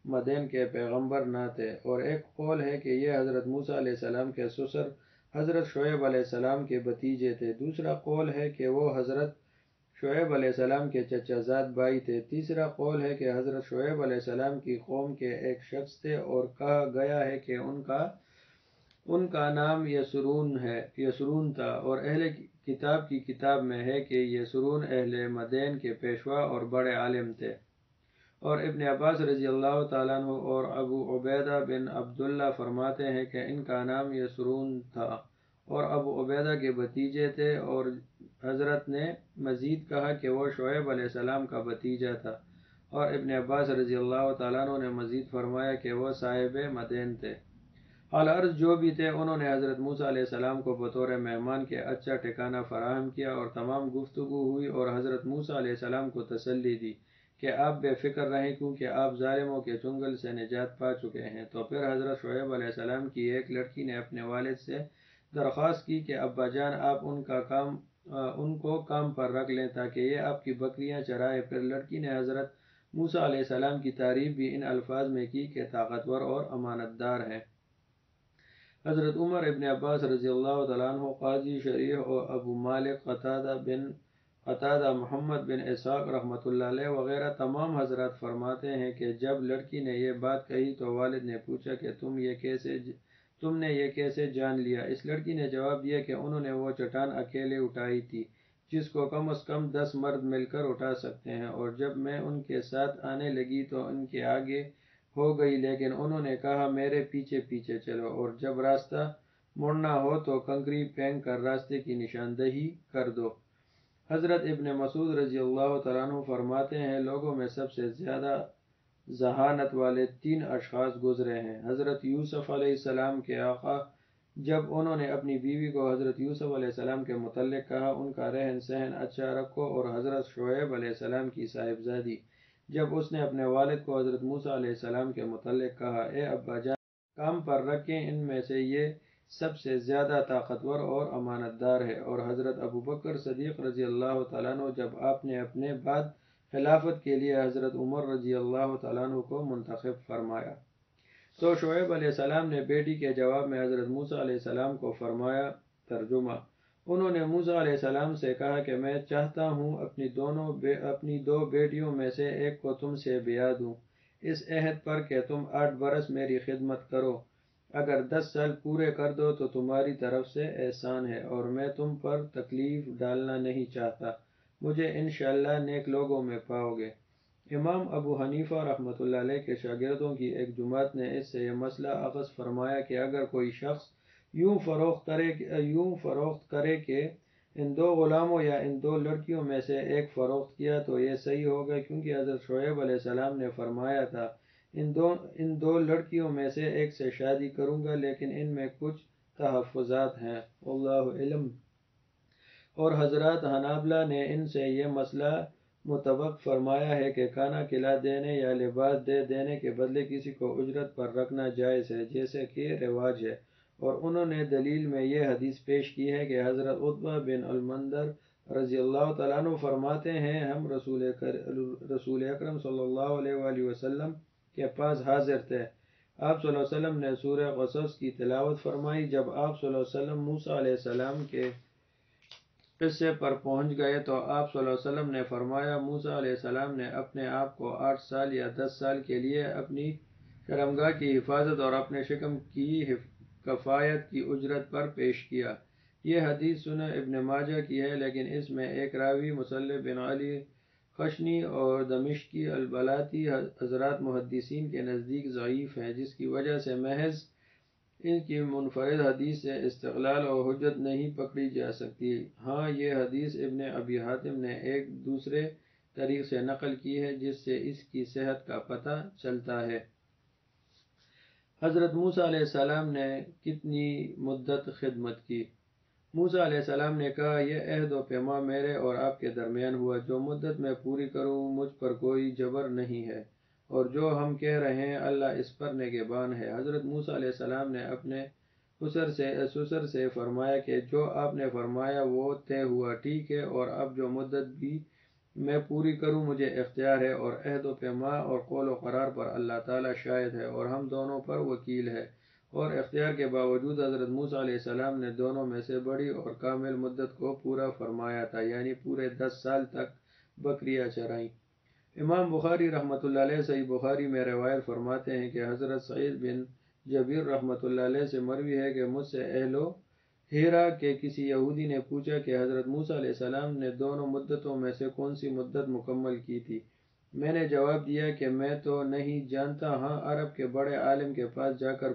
مدین کے پیغمبر نہ تھے۔ اور ایک قول ہے کہ یہ حضرت موسیٰ علیہ السلام کے سسر حضرت شعیب علیہ السلام کے بھتیجے تھے۔ دوسرا قول ہے کہ وہ حضرت شعیب علیہ السلام کے چچا زاد بھائی تھے۔ تیسرا قول ہے کہ حضرت شعیب علیہ السلام کی قوم کے ایک شخص تھے اور کہا گیا ہے کہ ان کا نام یسرون تھا، اور اہل کتاب کی کتاب میں ہے کہ یسرون اہل مدین کے پیشوا اور بڑے عالم تھے۔ اور ابن عباس رضی اللہ تعالیٰ عنہ اور ابو عبیدہ بن عبداللہ فرماتے ہیں کہ ان کا نام یسرون تھا اور ابو عبیدہ کے بھتیجے تھے، اور حضرت نے مزید کہا کہ وہ شعیب علیہ السلام کا بھتیجا تھا، اور ابن عباس رضی اللہ تعالیٰ عنہ نے مزید فرمایا کہ وہ صاحب مدین تھے۔ العرض جو بھی تھے، انہوں نے حضرت موسیٰ علیہ السلام کو بطور مہمان کے اچھا ٹھکانہ فراہم کیا اور تمام گفتگو ہوئی، اور حضرت موسیٰ علیہ السلام کو تسلی دی کہ آپ بے فکر رہیں کیونکہ آپ ظالموں کے چنگل سے نجات پا چکے ہیں۔ تو پھر حضرت شعیب علیہ السلام کی ایک لڑکی نے اپنے والد سے درخواست کی کہ ابا جان آپ ان کو کام پر رکھ لیں تاکہ یہ آپ کی بکریاں چرائے۔ پھر لڑکی نے حضرت موسیٰ علیہ السلام کی تعریف بھی ان الفاظ میں کی کہ طاقتور اور امانت دار ہیں۔ حضرت عمر، ابن عباس رضی اللہ تعالیٰ عنہ، قاضی شریح اور ابو مالک، قتادہ، محمد بن اسحاق رحمۃ اللہ علیہ وغیرہ تمام حضرات فرماتے ہیں کہ جب لڑکی نے یہ بات کہی تو والد نے پوچھا کہ تم نے یہ کیسے جان لیا؟ اس لڑکی نے جواب دیا کہ انہوں نے وہ چٹان اکیلے اٹھائی تھی جس کو کم از کم 10 مرد مل کر اٹھا سکتے ہیں، اور جب میں ان کے ساتھ آنے لگی تو ان کے آگے ہو گئی، لیکن انہوں نے کہا میرے پیچھے پیچھے چلو، اور جب راستہ مڑنا ہو تو کنکری پھینک کر راستے کی نشاندہی کر دو۔ حضرت ابن مسعود رضی اللہ تعالیٰ عنہ فرماتے ہیں لوگوں میں سب سے زیادہ ذہانت والے 3 اشخاص گزرے ہیں۔ حضرت یوسف علیہ السلام کے آقا، جب انہوں نے اپنی بیوی کو حضرت یوسف علیہ السلام کے متعلق کہا ان کا رہن سہن اچھا رکھو، اور حضرت شعیب علیہ السلام کی صاحبزادی، جب اس نے اپنے والد کو حضرت موسیٰ علیہ السلام کے متعلق کہا اے ابا جان کام پر رکھیں، ان میں سے یہ سب سے زیادہ طاقتور اور امانت دار ہے۔ اور حضرت ابو بکر صدیق رضی اللہ تعالیٰ عنہ، جب آپ نے اپنے بعد خلافت کے لیے حضرت عمر رضی اللہ تعالیٰ عنہ کو منتخب فرمایا تو شعیب علیہ السلام نے بیٹی کے جواب میں حضرت موسیٰ علیہ السلام کو فرمایا۔ ترجمہ: انہوں نے موسیٰ علیہ السلام سے کہا کہ میں چاہتا ہوں اپنی 2 بیٹیوں میں سے ایک کو تم سے بیاہ دوں، اس عہد پر کہ تم 8 برس میری خدمت کرو، اگر 10 سال پورے کر دو تو تمہاری طرف سے احسان ہے، اور میں تم پر تکلیف ڈالنا نہیں چاہتا، مجھے انشاءاللہ نیک لوگوں میں پاؤ گے۔ امام ابو حنیفہ رحمۃ اللہ علیہ کے شاگردوں کی ایک جماعت نے اس سے یہ مسئلہ اخذ فرمایا کہ اگر کوئی شخص یوں فروخت کرے کہ ان 2 غلاموں یا ان 2 لڑکیوں میں سے ایک فروخت کیا تو یہ صحیح ہوگا، کیونکہ حضرت شعیب علیہ السلام نے فرمایا تھا ان دو لڑکیوں میں سے ایک سے شادی کروں گا، لیکن ان میں کچھ تحفظات ہیں، واللہ علم۔ اور حضرات حنابلہ نے ان سے یہ مسئلہ متفق فرمایا ہے کہ کھانا کھلا دینے یا لباس دے دینے کے بدلے کسی کو اجرت پر رکھنا جائز ہے، جیسے کہ رواج ہے، اور انہوں نے دلیل میں یہ حدیث پیش کی ہے کہ حضرت عتبہ بن المنذر رضی اللہ تعالیٰ عنہ فرماتے ہیں ہم رسول اکرم صلی اللہ علیہ وآلہ وسلم کے پاس حاضر تھے، آپ صلی اللہ علیہ وسلم نے سورہ قصص کی تلاوت فرمائی، جب آپ صلی اللہ علیہ وسلم موسیٰ علیہ السلام کے قصے پر پہنچ گئے تو آپ صلی اللہ علیہ وسلم نے فرمایا موسیٰ علیہ السلام نے اپنے آپ کو 8 سال یا 10 سال کے لیے اپنی شرمگاہ کی حفاظت اور اپنے شکم کی کفایت کی اجرت پر پیش کیا۔ یہ حدیث سنن ابن ماجہ کی ہے، لیکن اس میں ایک راوی مصلب بن علی خشنی اور دمشقی البلاتی حضرات محدثین کے نزدیک ضعیف ہیں، جس کی وجہ سے محض ان کی منفرد حدیث سے استقلال اور حجت نہیں پکڑی جا سکتی۔ ہاں، یہ حدیث ابن ابی حاتم نے ایک دوسرے طریق سے نقل کی ہے جس سے اس کی صحت کا پتہ چلتا ہے۔ حضرت موسیٰ علیہ السلام نے کتنی مدت خدمت کی؟ موسیٰ علیہ السلام نے کہا یہ عہد و پیمان میرے اور آپ کے درمیان ہوا، جو مدت میں پوری کروں مجھ پر کوئی جبر نہیں ہے، اور جو ہم کہہ رہے ہیں اللہ اس پر نگہبان ہے۔ حضرت موسیٰ علیہ السلام نے اپنے سسر سے فرمایا کہ جو آپ نے فرمایا وہ طے ہوا، ٹھیک ہے، اور اب جو مدت بھی میں پوری کروں مجھے اختیار ہے، اور عہد و پیمان اور قول و قرار پر اللہ تعالیٰ شاہد ہے اور ہم دونوں پر وکیل ہے، اور اختیار کے باوجود حضرت موسیٰ علیہ السلام نے دونوں میں سے بڑی اور کامل مدت کو پورا فرمایا تھا، یعنی پورے 10 سال تک بکریاں چرائیں۔ امام بخاری رحمۃ اللہ علیہ صحیح بخاری میں روایت فرماتے ہیں کہ حضرت سعید بن جبیر رحمۃ اللہ علیہ سے مروی ہے کہ مجھ سے اہل ہیرا کے کسی یہودی نے پوچھا کہ حضرت موسیٰ علیہ السلام نے دونوں مدتوں میں سے کون سی مدت مکمل کی تھی؟ میں نے جواب دیا کہ میں تو نہیں جانتا، ہاں عرب کے بڑے عالم کے پاس جا کر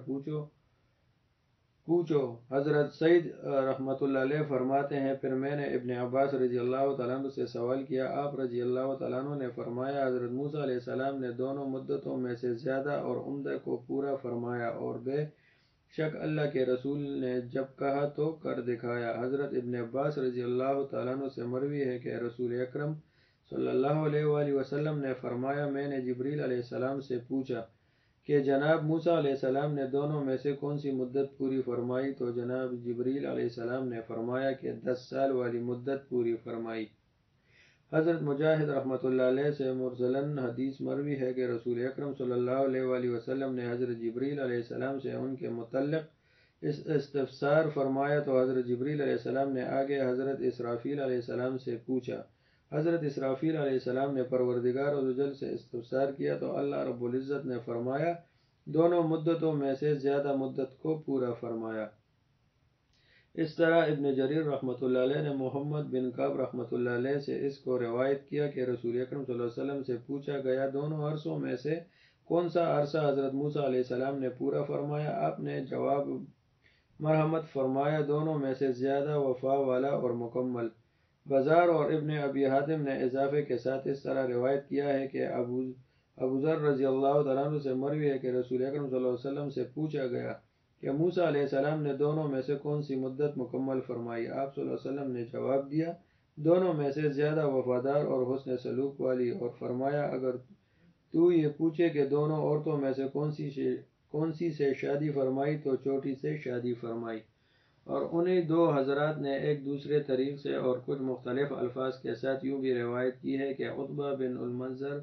پوچھو۔ حضرت سعید رحمۃ اللہ علیہ فرماتے ہیں پھر میں نے ابن عباس رضی اللہ تعالیٰ عنہ سے سوال کیا، آپ رضی اللہ تعالیٰ عنہ نے فرمایا حضرت موسیٰ علیہ السلام نے دونوں مدتوں میں سے زیادہ اور عمدہ کو پورا فرمایا، اور بے شک اللہ کے رسول نے جب کہا تو کر دکھایا۔ حضرت ابن عباس رضی اللہ تعالیٰ عنہ سے مروی ہے کہ رسول اکرم صلی اللہ علیہ وآلہ وسلم نے فرمایا، میں نے جبریل علیہ السلام سے پوچھا کہ جناب موسیٰ علیہ السلام نے دونوں میں سے کون سی مدت پوری فرمائی؟ تو جناب جبریل علیہ السلام نے فرمایا کہ 10 سال والی مدت پوری فرمائی۔ حضرت مجاہد رحمۃ اللہ علیہ سے مرسلاً حدیث مروی ہے کہ رسول اکرم صلی اللہ علیہ وآلہ وسلم نے حضرت جبریل علیہ السلام سے ان کے متعلق استفسار فرمایا تو حضرت جبریل علیہ السلام نے آگے حضرت اسرافیل علیہ السلام سے پوچھا۔ حضرت اسرافیل علیہ السلام نے پروردگار عزوجل سے استفسار کیا تو اللہ رب العزت نے فرمایا دونوں مدتوں میں سے زیادہ مدت کو پورا فرمایا۔ اس طرح ابن جریر رحمۃ اللہ علیہ نے محمد بن کعب رحمۃ اللہ علیہ سے اس کو روایت کیا کہ رسول اکرم صلی اللہ علیہ وسلم سے پوچھا گیا دونوں عرصوں میں سے کون سا عرصہ حضرت موسیٰ علیہ السلام نے پورا فرمایا؟ آپ نے جواب مرحمت فرمایا دونوں میں سے زیادہ وفا والا اور مکمل۔ بزار اور ابن ابی حاتم نے اضافے کے ساتھ اس طرح روایت کیا ہے کہ ابو ذر رضی اللہ تعالیٰ عنہ سے مروی ہے کہ رسول اکرم صلی اللہ علیہ وسلم سے پوچھا گیا کہ موسیٰ علیہ السلام نے دونوں میں سے کون سی مدت مکمل فرمائی؟ آپ صلی اللہ علیہ وسلم نے جواب دیا دونوں میں سے زیادہ وفادار اور حسن سلوک والی، اور فرمایا اگر تو یہ پوچھے کہ دونوں عورتوں میں سے کون سی سے شادی فرمائی تو چھوٹی سے شادی فرمائی۔ اور انہی دو حضرات نے ایک دوسرے طریق سے اور کچھ مختلف الفاظ کے ساتھ یوں بھی روایت کی ہے کہ عتبہ بن المنذر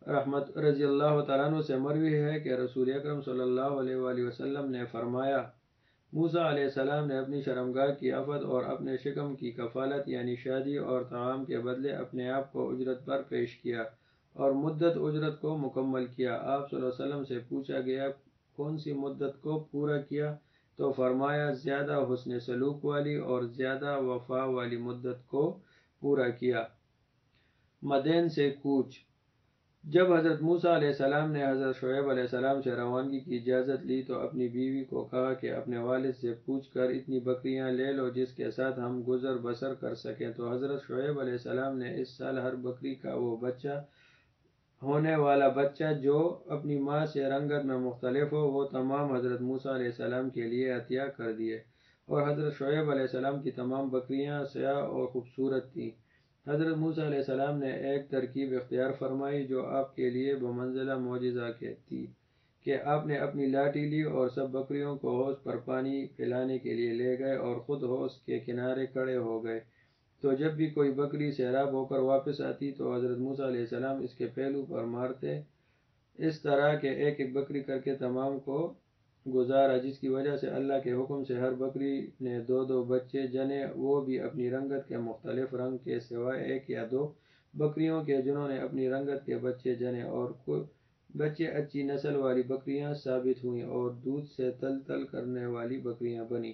رحمت رضی اللہ تعالیٰ عنہ سے مروی ہے کہ رسول اکرم صلی اللہ علیہ وآلہ وسلم نے فرمایا موسیٰ علیہ السلام نے اپنی شرمگاہ کی عفت اور اپنے شکم کی کفالت یعنی شادی اور طعام کے بدلے اپنے آپ کو اجرت پر پیش کیا اور مدت اجرت کو مکمل کیا۔ آپ صلی اللہ علیہ وسلم سے پوچھا گیا کون سی مدت کو پورا کیا؟ تو فرمایا زیادہ حسن سلوک والی اور زیادہ وفا والی مدت کو پورا کیا۔ مدین سے کوچ۔ جب حضرت موسیٰ علیہ السلام نے حضرت شعیب علیہ السلام سے روانگی کی اجازت لی تو اپنی بیوی کو کہا کہ اپنے والد سے پوچھ کر اتنی بکریاں لے لو جس کے ساتھ ہم گزر بسر کر سکیں۔ تو حضرت شعیب علیہ السلام نے اس سال ہر بکری کا وہ ہونے والا بچہ جو اپنی ماں سے رنگت میں مختلف ہو وہ تمام حضرت موسیٰ علیہ السلام کے لیے عطیہ کر دیے، اور حضرت شعیب علیہ السلام کی تمام بکریاں سیاہ اور خوبصورت تھیں۔ حضرت موسیٰ علیہ السلام نے ایک ترکیب اختیار فرمائی جو آپ کے لیے بمنزلہ معجزہ تھی کہ آپ نے اپنی لاٹھی لی اور سب بکریوں کو حوض پر پانی پلانے کے لیے لے گئے اور خود حوض کے کنارے کھڑے ہو گئے۔ تو جب بھی کوئی بکری سیراب ہو کر واپس آتی تو حضرت موسیٰ علیہ السلام اس کے پہلو پر مارتے اس طرح کہ ایک ایک بکری کر کے تمام کو گزارا، جس کی وجہ سے اللہ کے حکم سے ہر بکری نے 2 بچے جنے، وہ بھی اپنی رنگت کے مختلف رنگ کے سوائے 1 یا 2 بکریوں کے جنہوں نے اپنی رنگت کے بچے جنے، اور بچے اچھی نسل والی بکریاں ثابت ہوئیں اور دودھ سے تل تل کرنے والی بکریاں بنی۔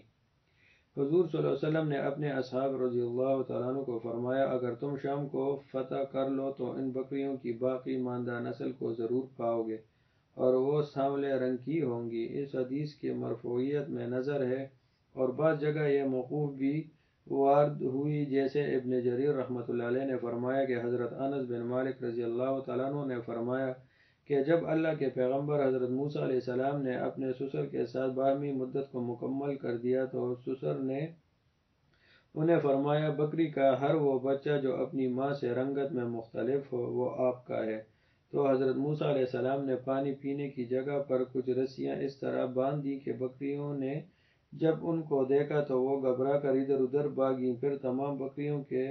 حضور صلی اللہ علیہ وسلم نے اپنے اصحاب رضی اللہ تعالیٰ عنہ کو فرمایا اگر تم شام کو فتح کر لو تو ان بکریوں کی باقی ماندہ نسل کو ضرور پاؤ گے اور وہ سانولے رنگ کی ہوں گی۔ اس حدیث کی مرفوعیت میں نظر ہے اور بعض جگہ یہ موقوف بھی وارد ہوئی، جیسے ابن جریر رحمۃ اللہ علیہ نے فرمایا کہ حضرت انس بن مالک رضی اللہ تعالیٰ عنہ نے فرمایا کہ جب اللہ کے پیغمبر حضرت موسیٰ علیہ السلام نے اپنے سسر کے ساتھ باہمی مدت کو مکمل کر دیا تو سسر نے انہیں فرمایا بکری کا ہر وہ بچہ جو اپنی ماں سے رنگت میں مختلف ہو وہ آپ کا ہے۔ تو حضرت موسیٰ علیہ السلام نے پانی پینے کی جگہ پر کچھ رسیاں اس طرح باندھ دی کہ بکریوں نے جب ان کو دیکھا تو وہ گھبرا کر ادھر ادھر بھاگیں، پھر تمام بکریوں کے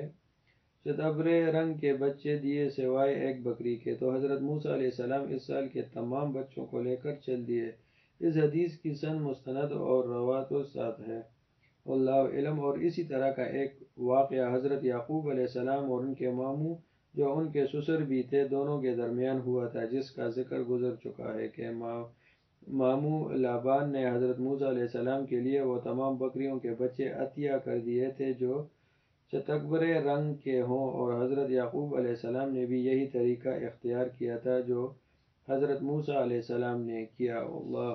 ستبرے رنگ کے بچے دیے سوائے ایک بکری کے۔ تو حضرت موسیٰ علیہ السلام اس سال کے تمام بچوں کو لے کر چل دیے۔ اس حدیث کی سند مستند اور رواتوں ساتھ ہے، اللہ علم۔ اور اسی طرح کا ایک واقعہ حضرت یعقوب علیہ السلام اور ان کے ماموں جو ان کے سسر بھی تھے دونوں کے درمیان ہوا تھا، جس کا ذکر گزر چکا ہے کہ ماموں لابان نے حضرت موسیٰ علیہ السلام کے لیے وہ تمام بکریوں کے بچے عطیہ کر دیے تھے جو چتکبرے رنگ کے ہوں، اور حضرت یعقوب علیہ السلام نے بھی یہی طریقہ اختیار کیا تھا جو حضرت موسیٰ علیہ السلام نے کیا۔ اللہ